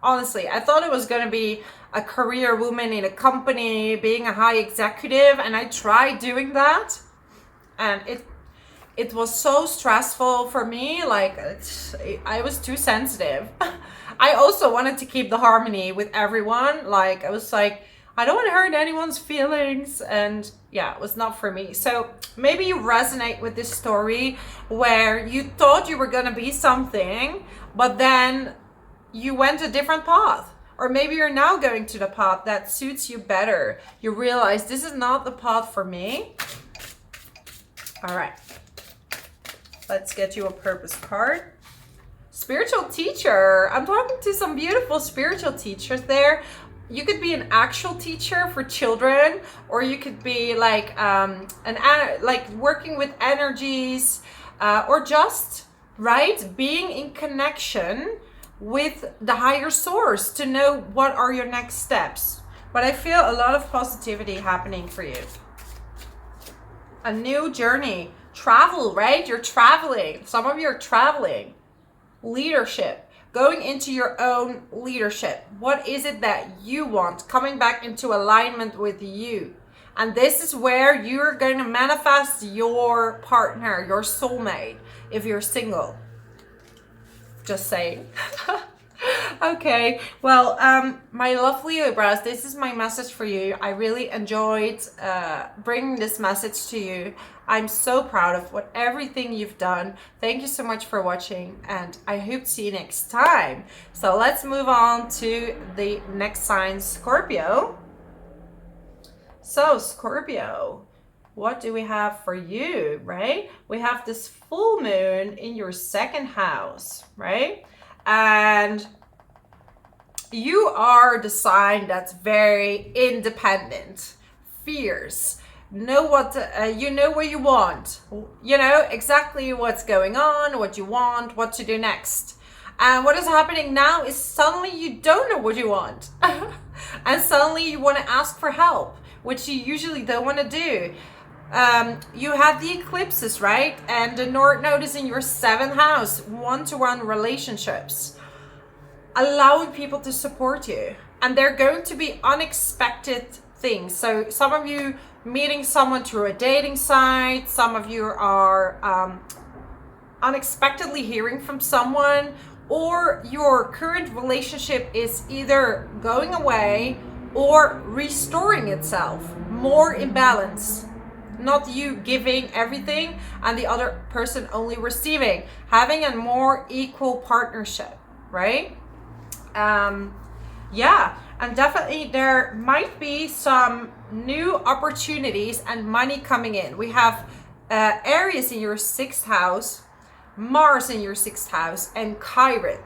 Honestly, I thought it was going to be a career woman in a company, being a high executive, and I tried doing that, and it was so stressful for me. Like, I was too sensitive. I also wanted to keep the harmony with everyone. Like, I was like, I don't want to hurt anyone's feelings, and yeah, it was not for me. So maybe you resonate with this story where you thought you were going to be something, but then you went a different path. Or maybe you're now going to the path that suits you better. You realize this is not the path for me. All right. Let's get you a purpose card. Spiritual teacher. I'm talking to some beautiful spiritual teachers there. You could be an actual teacher for children, or you could be like like working with energies, or just, right, being in connection with the higher source to know what are your next steps. But I feel a lot of positivity happening for you. A new journey. Travel, right? You're traveling. Some of you are traveling. Leadership. Going into your own leadership. What is it that you want? Coming back into alignment with you. And this is where you're going to manifest your partner, your soulmate, if you're single. Just saying. Okay, well, my lovely Libras, this is my message for you. I really enjoyed bringing this message to you. I'm so proud of everything you've done. Thank you so much for watching, and I hope to see you next time. So let's move on to the next sign, Scorpio. So Scorpio, what do we have for you, right? We have this full moon in your second house, right? And you are the sign that's very independent, fierce, know what you know what you want, you know exactly what's going on, what you want, what to do next. And what is happening now is suddenly you don't know what you want. And suddenly you want to ask for help, which you usually don't want to do. You have the eclipses, right? And the North Node is in your 7th house, one-to-one relationships, allowing people to support you. And they're going to be unexpected things. So some of you meeting someone through a dating site, some of you are unexpectedly hearing from someone, or your current relationship is either going away or restoring itself, more in balance. Not you giving everything and the other person only receiving. Having a more equal partnership, right? Yeah, and definitely there might be some new opportunities and money coming in. We have Aries in your 6th house, Mars in your 6th house, and Chiron.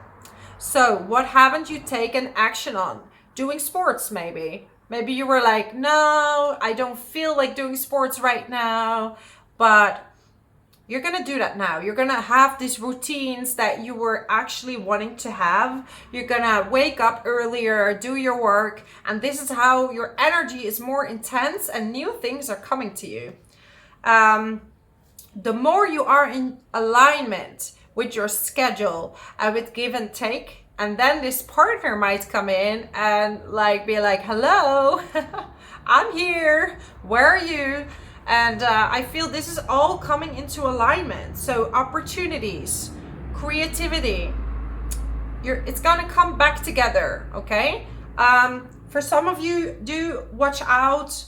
So what haven't you taken action on? Doing sports, maybe. Maybe you were like, no, I don't feel like doing sports right now, but you're going to do that now. You're going to have these routines that you were actually wanting to have. You're going to wake up earlier, do your work, and this is how your energy is more intense and new things are coming to you. The more you are in alignment with your schedule and with give and take, and then this partner might come in and like be like, hello, I'm here, where are you? And I feel this is all coming into alignment. So opportunities, creativity, it's gonna come back together, okay? For some of you, do watch out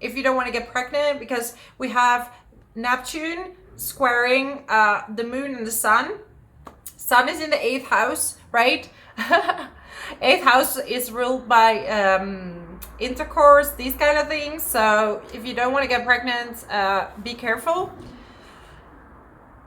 if you don't want to get pregnant, because we have Neptune squaring the moon and the sun. Sun is in the 8th house, right? 8th house is ruled by intercourse, these kind of things. So if you don't want to get pregnant, be careful.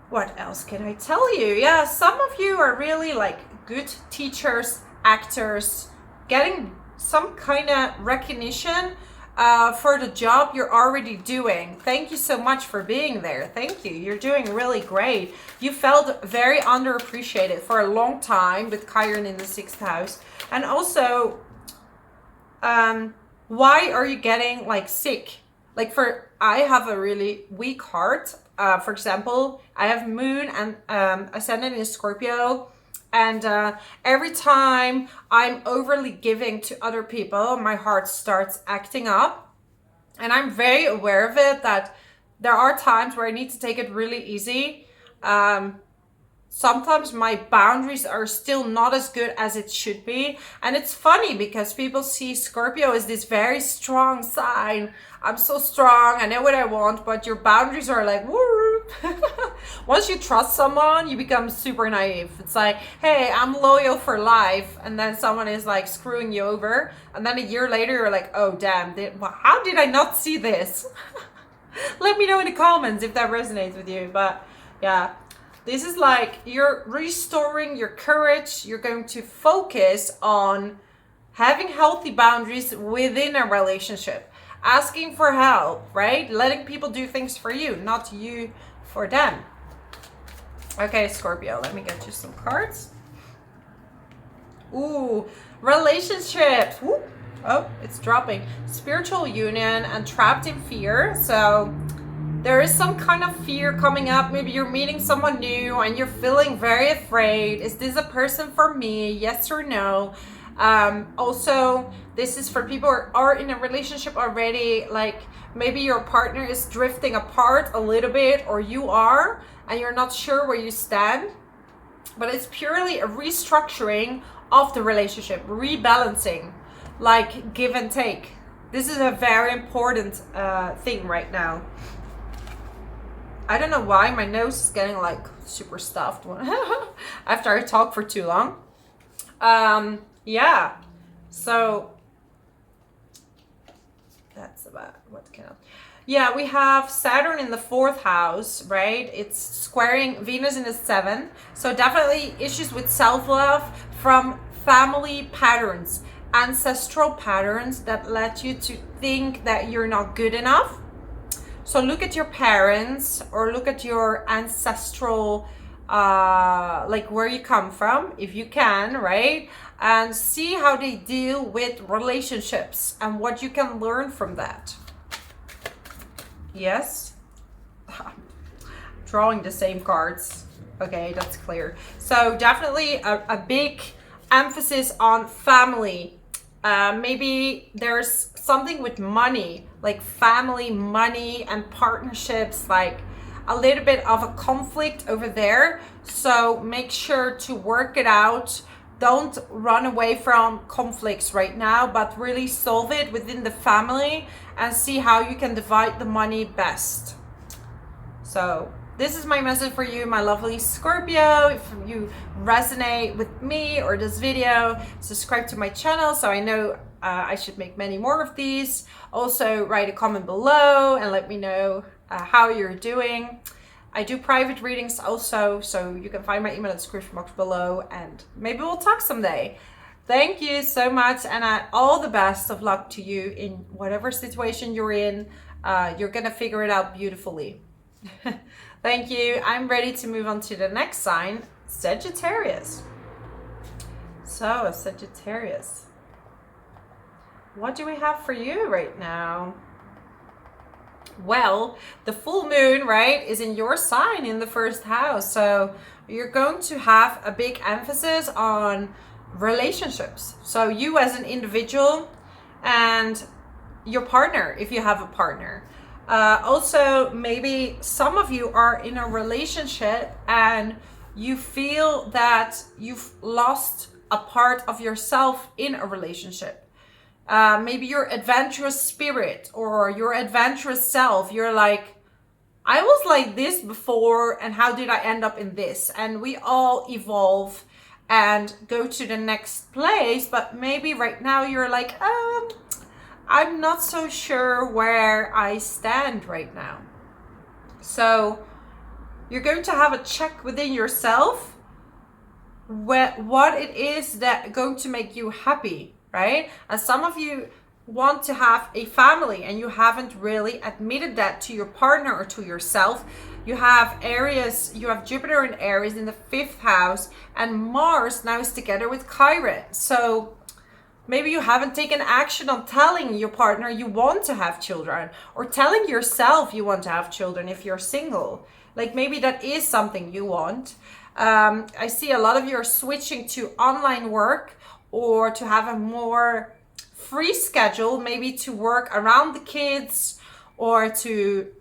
What else can I tell you? Yeah, some of you are really like good teachers, actors, getting some kind of recognition for the job you're already doing. Thank you so much for being there. Thank you. You're doing really great. You felt very underappreciated for a long time with Chiron in the 6th house. And also, why are you getting like sick? Like I have a really weak heart. For example, I have moon and ascendant in Scorpio. And every time I'm overly giving to other people, my heart starts acting up. And I'm very aware of it, that there are times where I need to take it really easy. Sometimes my boundaries are still not as good as it should be. And it's funny because people see Scorpio as this very strong sign. I'm so strong, I know what I want, but your boundaries are like, woo. Once you trust someone, you become super naive. It's like, hey, I'm loyal for life. And then someone is like screwing you over. And then a year later, you're like, oh, damn, how did I not see this? Let me know in the comments if that resonates with you. But yeah. This is like you're restoring your courage. You're going to focus on having healthy boundaries within a relationship. Asking for help, right? Letting people do things for you, not you for them. Okay, Scorpio, let me get you some cards. Ooh, relationships. Ooh. Oh, it's dropping. Spiritual union and trapped in fear. So there is some kind of fear coming up. Maybe you're meeting someone new and you're feeling very afraid. Is this a person for me? Yes or no? Also, this is for people who are in a relationship already. Like maybe your partner is drifting apart a little bit, or you are, and you're not sure where you stand. But it's purely a restructuring of the relationship, rebalancing, like give and take. This is a very important thing right now. I don't know why my nose is getting like super stuffed after I talk for too long. Yeah, so that's about what can I... Yeah, we have Saturn in the 4th house, right? It's squaring Venus in the 7th. So definitely issues with self-love from family patterns, ancestral patterns that led you to think that you're not good enough. So look at your parents or look at your ancestral, like where you come from, if you can, right? And see how they deal with relationships and what you can learn from that. Yes? Drawing the same cards. Okay, that's clear. So definitely a big emphasis on family. Maybe there's something with money, like family, money, and partnerships, like a little bit of a conflict over there. So make sure to work it out. Don't run away from conflicts right now, but really solve it within the family and see how you can divide the money best. So this is my message for you, my lovely Scorpio. If you resonate with me or this video, subscribe to my channel so I know I should make many more of these. Also, write a comment below and let me know how you're doing. I do private readings also, so you can find my email in the description box below, and maybe we'll talk someday. Thank you so much, and all the best of luck to you in whatever situation you're in. You're gonna figure it out beautifully. Thank you. I'm ready to move on to the next sign, Sagittarius. So, Sagittarius, what do we have for you right now? Well, the full moon, right, is in your sign in the 1st house. So you're going to have a big emphasis on relationships. So you as an individual and your partner, if you have a partner. Also, maybe some of you are in a relationship and you feel that you've lost a part of yourself in a relationship. Maybe your adventurous spirit or your adventurous self. You're like, I was like this before, and how did I end up in this? And we all evolve and go to the next place, but maybe right now you're like, I'm not so sure where I stand right now. So you're going to have a check within yourself what it is that going to make you happy, right? And some of you want to have a family and you haven't really admitted that to your partner or to yourself. You have Aries, you have Jupiter and Aries in the 5th house, and Mars now is together with Chiron. So maybe you haven't taken action on telling your partner you want to have children, or telling yourself you want to have children if you're single. Like maybe that is something you want. I see a lot of you are switching to online work or to have a more free schedule, maybe to work around the kids or to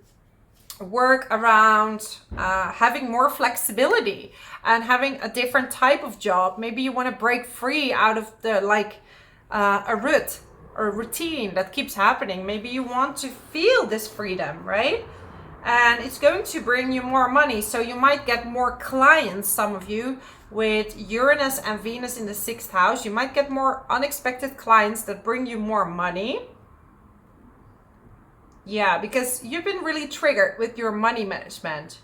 work around having more flexibility and having a different type of job. Maybe you want to break free out of the a routine that keeps happening. Maybe you want to feel this freedom, right? And it's going to bring you more money. So you might get more clients, some of you, with Uranus and Venus in the 6th house. You might get more unexpected clients that bring you more money. Yeah, because you've been really triggered with your money management.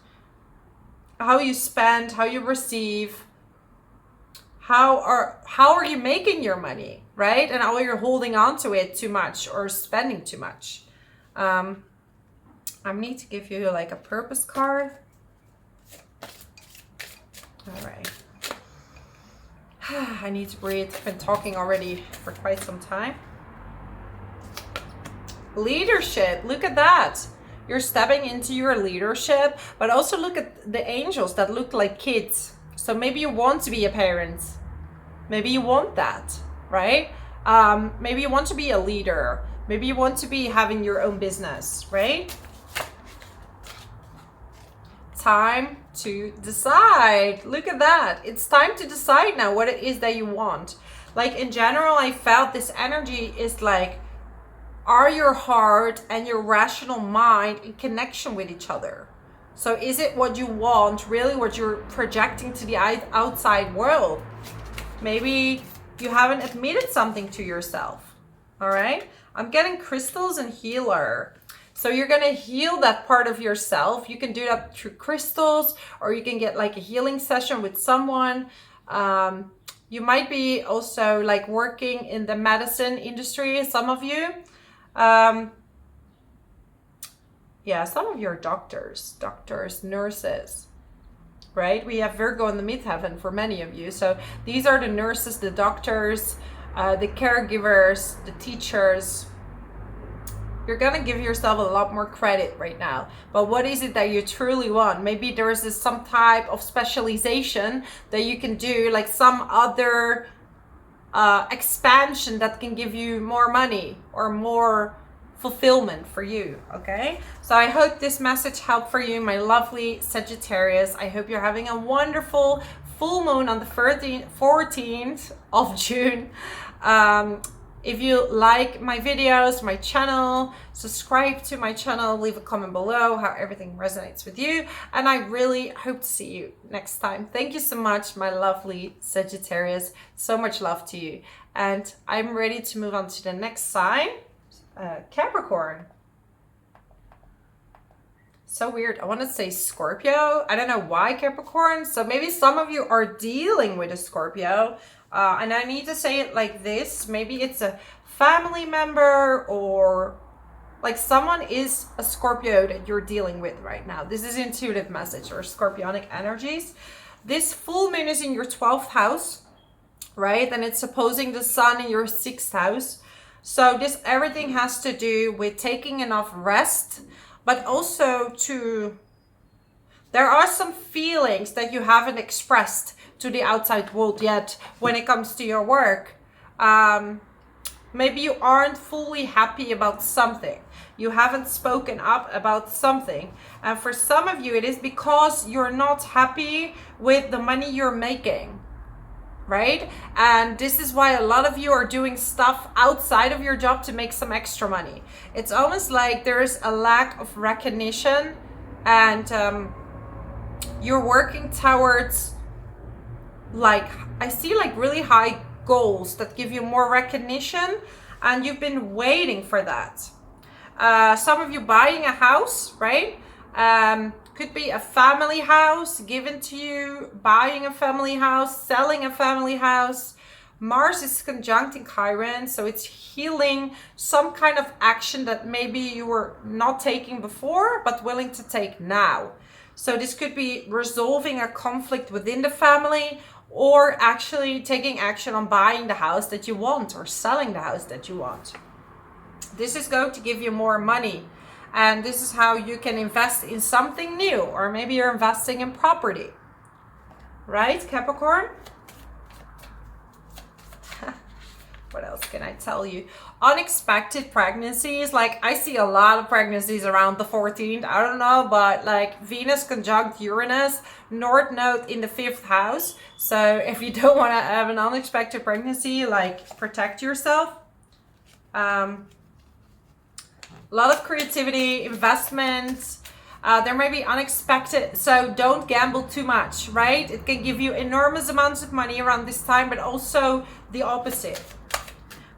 How you spend, how you receive, how are you making your money, right? And how you're holding on to it too much or spending too much. I need to give you like a purpose card. All right. I need to breathe. I've been talking already for quite some time. Leadership. Look at that. You're stepping into your leadership, but also look at the angels that look like kids. So maybe you want to be a parent. Maybe you want that, right? Maybe you want to be a leader. Maybe you want to be having your own business, right? Time to decide. Look at that. It's time to decide now what it is that you want. Like in general, I felt this energy is like, are your heart and your rational mind in connection with each other? So is it what you want, really what you're projecting to the outside world? Maybe you haven't admitted something to yourself. All right. I'm getting crystals and healer. So you're going to heal that part of yourself. You can do that through crystals, or you can get like a healing session with someone. You might be also like working in the medicine industry, some of you. Yeah, some of you are doctors, nurses, right? We have Virgo in the midheaven for many of you. So these are the nurses, the doctors, the caregivers, the teachers. You're going to give yourself a lot more credit right now. But what is it that you truly want? Maybe there is some type of specialization that you can do, like some other expansion that can give you more money or more fulfillment for you, okay? So I hope this message helped for you, my lovely Sagittarius. I hope you're having a wonderful full moon on the 14th of June. If you like my videos, my channel, subscribe to my channel, leave a comment below how everything resonates with you. And I really hope to see you next time. Thank you so much, my lovely Sagittarius. So much love to you. And I'm ready to move on to the next sign, Capricorn. So weird. I want to say Scorpio. I don't know why Capricorn. So maybe some of you are dealing with a Scorpio. And I need to say it like this. Maybe it's a family member or like someone is a Scorpio that you're dealing with right now. This is intuitive message or scorpionic energies. This full moon is in your 12th house, right? And it's opposing the sun in your 6th house. So this everything has to do with taking enough rest, but also there are some feelings that you haven't expressed to the outside world yet when it comes to your work. Maybe you aren't fully happy about something. You haven't spoken up about something. And for some of you, it is because you're not happy with the money you're making, right? And this is why a lot of you are doing stuff outside of your job to make some extra money. It's almost like there's a lack of recognition, and you're working towards, like, I see like really high goals that give you more recognition, and you've been waiting for that. Some of you buying a house, right? Could be a family house given to you, buying a family house, selling a family house. Mars is conjuncting Chiron, so it's healing some kind of action that maybe you were not taking before, but willing to take now. So this could be resolving a conflict within the family, or actually taking action on buying the house that you want or selling the house that you want. This is going to give you more money. And this is how you can invest in something new, or maybe you're investing in property. Right, Capricorn? What else can I tell you? Unexpected pregnancies. Like, I see a lot of pregnancies around the 14th. I don't know, but like Venus conjunct Uranus, North Node in the 5th house. So if you don't want to have an unexpected pregnancy, like, protect yourself. A lot of creativity, investments. There may be unexpected, so don't gamble too much, right? It can give you enormous amounts of money around this time, but also the opposite.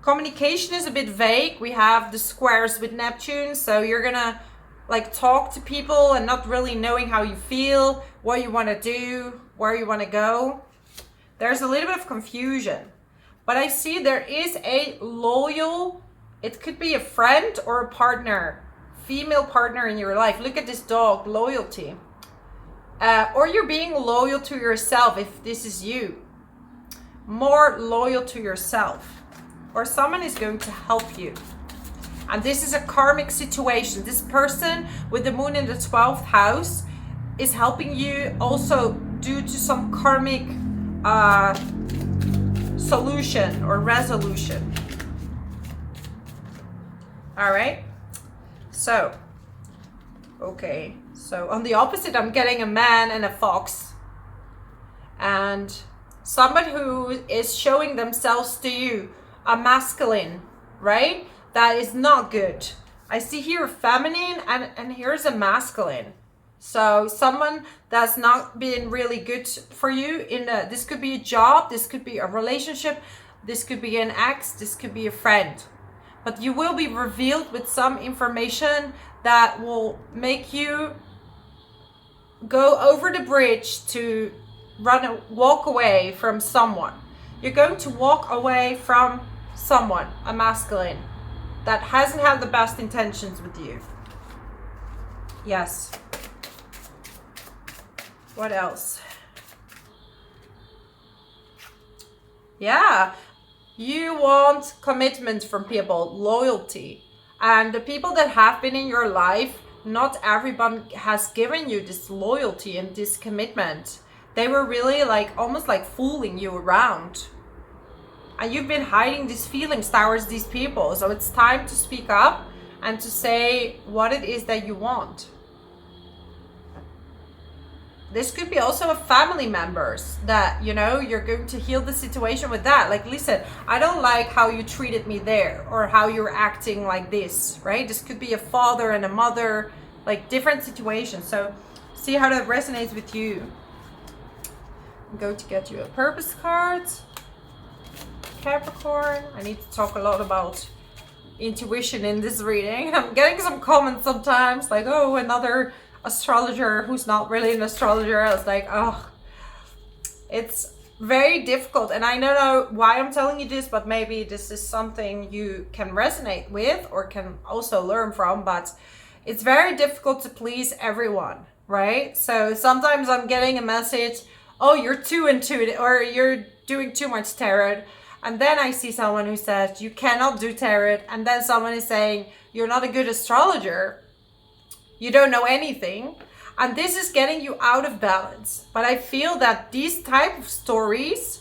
Communication is a bit vague. We have the squares with Neptune, so you're gonna like talk to people and not really knowing how you feel, what you want to do, where you want to go. There's a little bit of confusion, but I see there is a loyal, it could be a friend or a partner, female partner in your life. Look at this dog, loyalty. Or you're being loyal to yourself if this is you. More loyal to yourself. Or someone is going to help you. And this is a karmic situation. This person with the moon in the 12th house is helping you also due to some karmic solution or resolution. All right. So, okay. So on the opposite, I'm getting a man and a fox. And somebody who is showing themselves to you, a masculine, right? That is not good. I see here feminine and here's a masculine. So someone that's not been really good for you in this could be a job, this could be a relationship, this could be an ex, this could be a friend. But you will be revealed with some information that will make you go over the bridge to walk away from someone. You're going to walk away from someone, a masculine, that hasn't had the best intentions with you. Yes. What else? Yeah. You want commitment from people, loyalty. And the people that have been in your life, not everyone has given you this loyalty and this commitment. They were really like almost like fooling you around. And you've been hiding these feelings towards these people. So it's time to speak up and to say what it is that you want. This could be also a family members that, you know, you're going to heal the situation with that. Like, listen, I don't like how you treated me there or how you're acting like this, right? This could be a father and a mother, like different situations. So see how that resonates with you. I'm going to get you a purpose card. Capricorn. I need to talk a lot about intuition in this reading. I'm getting some comments sometimes like, oh, another astrologer who's not really an astrologer. I was like, oh, it's very difficult. And I don't know why I'm telling you this, but maybe this is something you can resonate with or can also learn from. But it's very difficult to please everyone, right? So sometimes I'm getting a message, oh, you're too intuitive or you're doing too much tarot. And then I see someone who says, you cannot do tarot. And then someone is saying, you're not a good astrologer. You don't know anything. And this is getting you out of balance. But I feel that these type of stories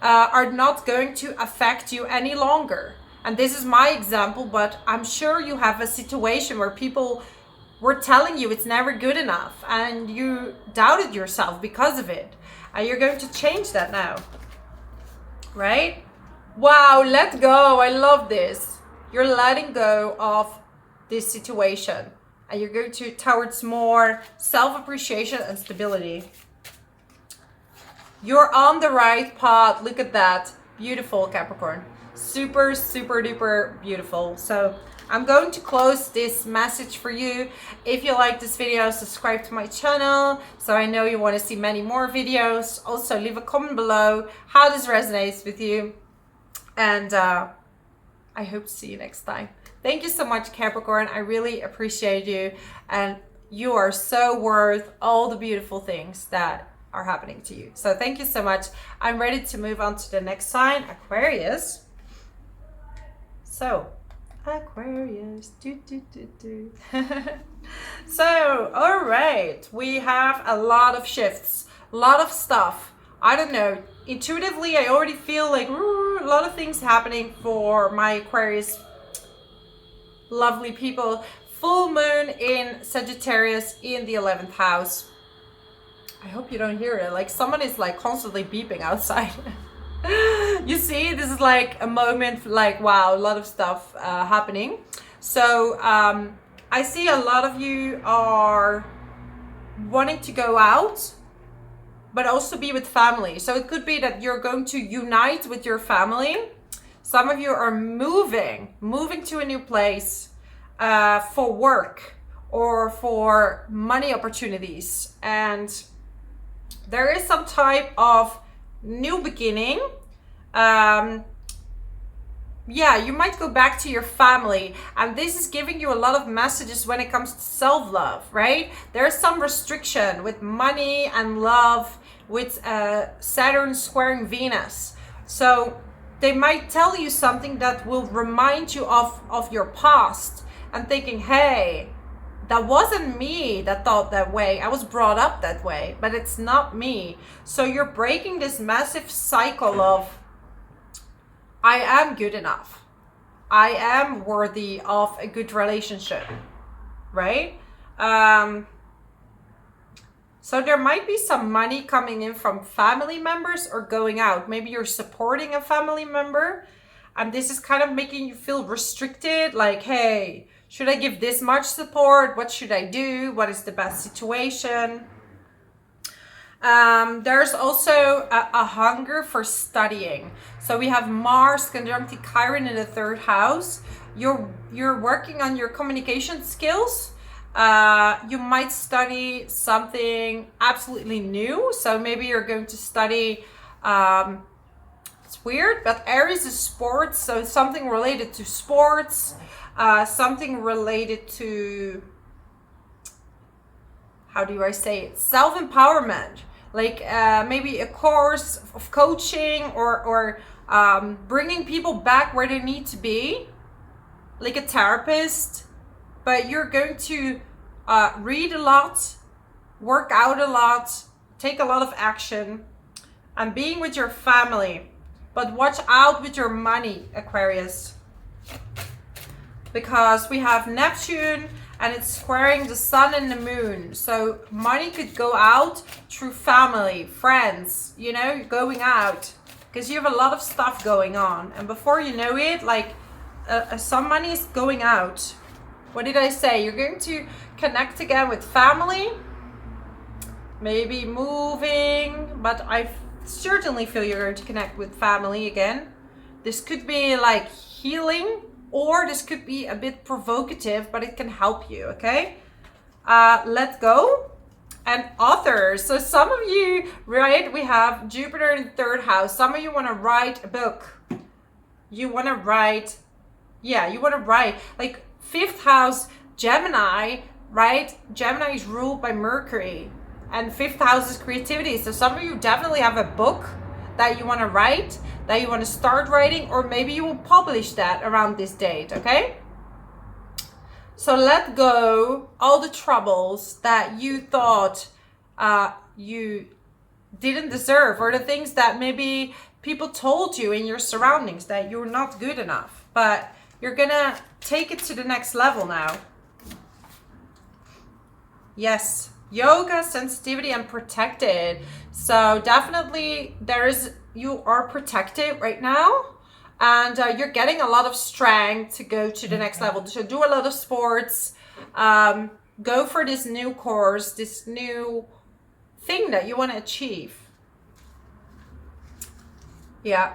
are not going to affect you any longer. And this is my example, but I'm sure you have a situation where people were telling you it's never good enough. And you doubted yourself because of it. And you're going to change that now. right? Wow, let go. I love this. You're letting go of this situation and you're going towards more self-appreciation and stability. You're on the right path. Look at that. Beautiful, Capricorn. Super, super duper beautiful. So I'm going to close this message for you. If you like this video, subscribe to my channel so I know you want to see many more videos. Also, leave a comment below how this resonates with you. And I hope to see you next time. Thank you so much, Capricorn. I really appreciate you. And you are so worth all the beautiful things that are happening to you. So thank you so much. I'm ready to move on to the next sign, Aquarius. So, Aquarius. So, all right. We have a lot of shifts, a lot of stuff. I don't know. Intuitively, I already feel like a lot of things happening for my Aquarius lovely people. Full moon in Sagittarius in the 11th house. I hope you don't hear it. Like someone is like constantly beeping outside. You see, this is like a moment like, wow, a lot of stuff happening. So I see a lot of you are wanting to go out, but also be with family. So it could be that you're going to unite with your family. Some of you are moving to a new place for work or for money opportunities. And there is some type of new beginning. Yeah, you might go back to your family, and this is giving you a lot of messages when it comes to self-love, right? There's some restriction with money and love, with Saturn squaring Venus. So they might tell you something that will remind you of your past and thinking, hey, that wasn't me that thought that way. I was brought up that way, but it's not me. So you're breaking this massive cycle of, I am good enough. I am worthy of a good relationship, right? So there might be some money coming in from family members or going out. Maybe you're supporting a family member and this is kind of making you feel restricted. Like, hey, should I give this much support? What should I do? What is the best situation? There's also a hunger for studying. So we have Mars conjunct Chiron in the 3rd house. You're working on your communication skills. You might study something absolutely new. So maybe you're going to study, it's weird, but Aries is sports. So something related to sports, something related to, how do I say it? Self-empowerment. Like maybe a course of coaching or bringing people back where they need to be, like a therapist. But you're going to read a lot, work out a lot, take a lot of action, and being with your family. But watch out with your money, Aquarius, because we have Neptune and it's squaring the sun and the moon. So money could go out through family, friends, you know, going out, because you have a lot of stuff going on. And before you know it, like some money is going out. What did I say? You're going to connect again with family, maybe moving, but I certainly feel you're going to connect with family again. This could be like healing, or this could be a bit provocative, but it can help you, okay? Let go. And authors. So some of you, right, we have Jupiter in the 3rd house. Some of you want to write a book. You want to write, yeah, you want to write. Like 5th house, Gemini, right? Gemini is ruled by Mercury. And 5th house is creativity. So some of you definitely have a book that you want to write, that you want to start writing, or maybe you will publish that around this date, okay? So let go all the troubles that you thought you didn't deserve, or the things that maybe people told you in your surroundings that you're not good enough, but you're gonna take it to the next level now. Yes. Yoga, sensitivity, and protected. So definitely there is you are protected right now, and you're getting a lot of strength to go to the next level. So do a lot of sports, go for this new course, this new thing that you want to achieve. Yeah,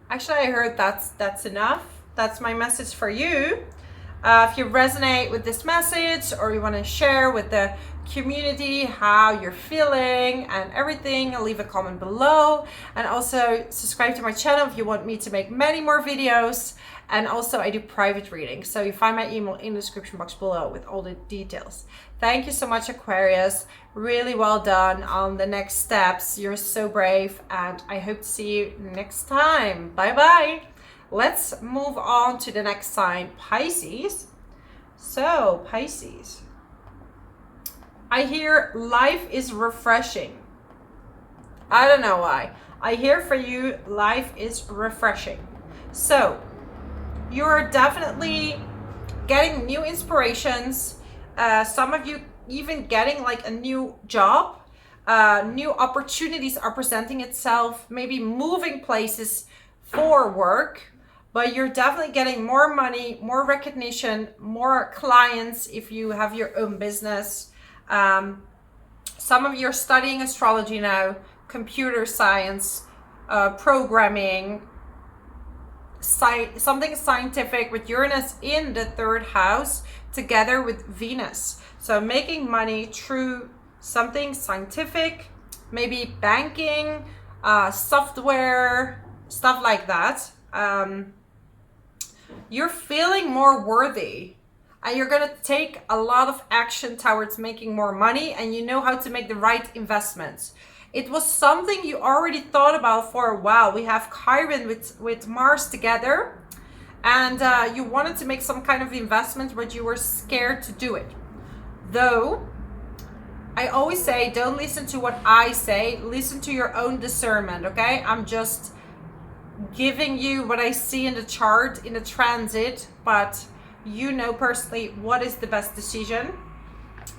actually I heard that's enough. That's my message for you. If you resonate with this message, or you want to share with the community how you're feeling and everything, leave a comment below, and also subscribe to my channel if you want me to make many more videos. And also I do private readings, so you find my email in the description box below with all the details. Thank you so much, Aquarius. Really well done on the next steps. You're so brave, and I hope to see you next time. Bye bye. Let's move on to the next sign, Pisces. So, Pisces. I hear life is refreshing. I don't know why. I hear for you, life is refreshing. So, you're definitely getting new inspirations. Some of you even getting like a new job. New opportunities are presenting itself. Maybe moving places for work. But you're definitely getting more money, more recognition, more clients if you have your own business. Some of you are studying astrology now, computer science, programming, something scientific with Uranus in the 3rd house together with Venus. So making money through something scientific, maybe banking, software, stuff like that. You're feeling more worthy, and you're going to take a lot of action towards making more money, and you know how to make the right investments. It was something you already thought about for a while. We have Chiron with Mars together, and you wanted to make some kind of investment, but you were scared to do it. Though, I always say, don't listen to what I say, listen to your own discernment, okay? I'm just giving you what I see in the chart, in the transit, but you know personally what is the best decision.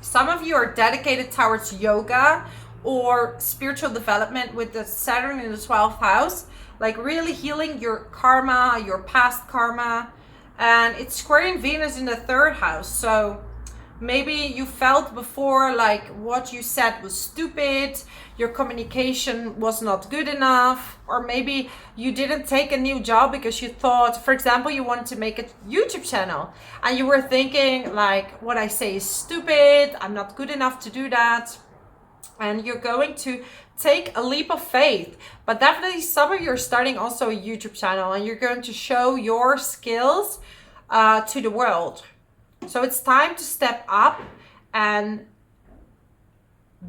Some of you are dedicated towards yoga or spiritual development with the Saturn in the 12th house, like really healing your karma, your past karma, and it's squaring Venus in the 3rd house. So maybe you felt before like what you said was stupid, your communication was not good enough, or maybe you didn't take a new job because you thought, for example, you wanted to make a YouTube channel and you were thinking like, what I say is stupid, I'm not good enough to do that. And you're going to take a leap of faith. But definitely some of you are starting also a YouTube channel, and you're going to show your skills to the world. So it's time to step up and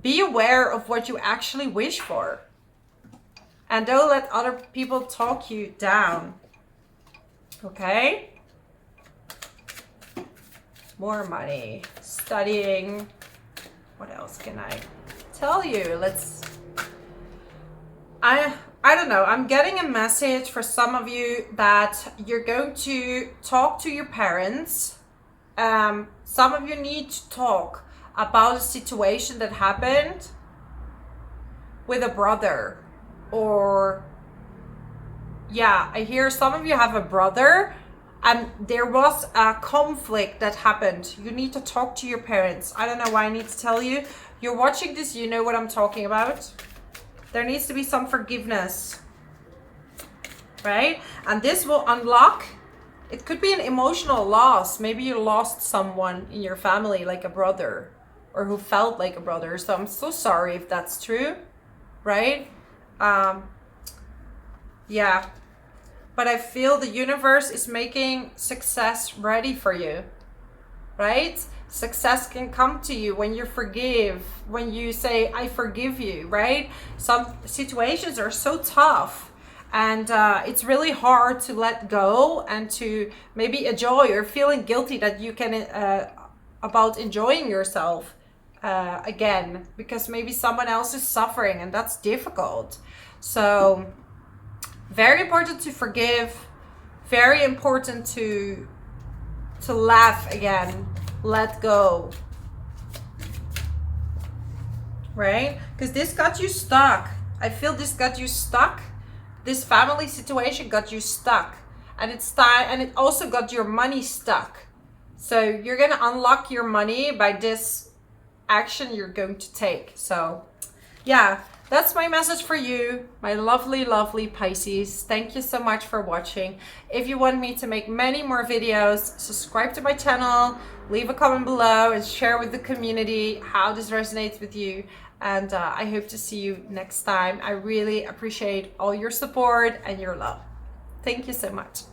be aware of what you actually wish for. And don't let other people talk you down. Okay? More money, studying. What else can I tell you? I don't know. I'm getting a message for some of you that you're going to talk to your parents. Some of you need to talk about a situation that happened with a brother, or yeah, I hear some of you have a brother and there was a conflict that happened. You need to talk to your parents. I don't know why I need to tell you. You're watching this, you know what I'm talking about. There needs to be some forgiveness, right? And this will unlock. It could be an emotional loss. Maybe you lost someone in your family, like a brother, or who felt like a brother. So I'm so sorry if that's true, right? Yeah. But I feel the universe is making success ready for you, right? Success can come to you when you forgive, when you say, I forgive you, right? Some situations are so tough. And it's really hard to let go and to maybe enjoy, or feeling guilty that you can about enjoying yourself again, because maybe someone else is suffering, and that's difficult. So very important to forgive, very important to laugh again, let go, right? Because this got you stuck. I feel this got you stuck. this family situation got you stuck, and it's time, and it also got your money stuck. So you're gonna unlock your money by this action you're going to take. So yeah, that's my message for you, my lovely, lovely Pisces. Thank you so much for watching. If you want me to make many more videos, subscribe to my channel, leave a comment below, and share with the community how this resonates with you. And I hope to see you next time. I really appreciate all your support and your love. Thank you so much.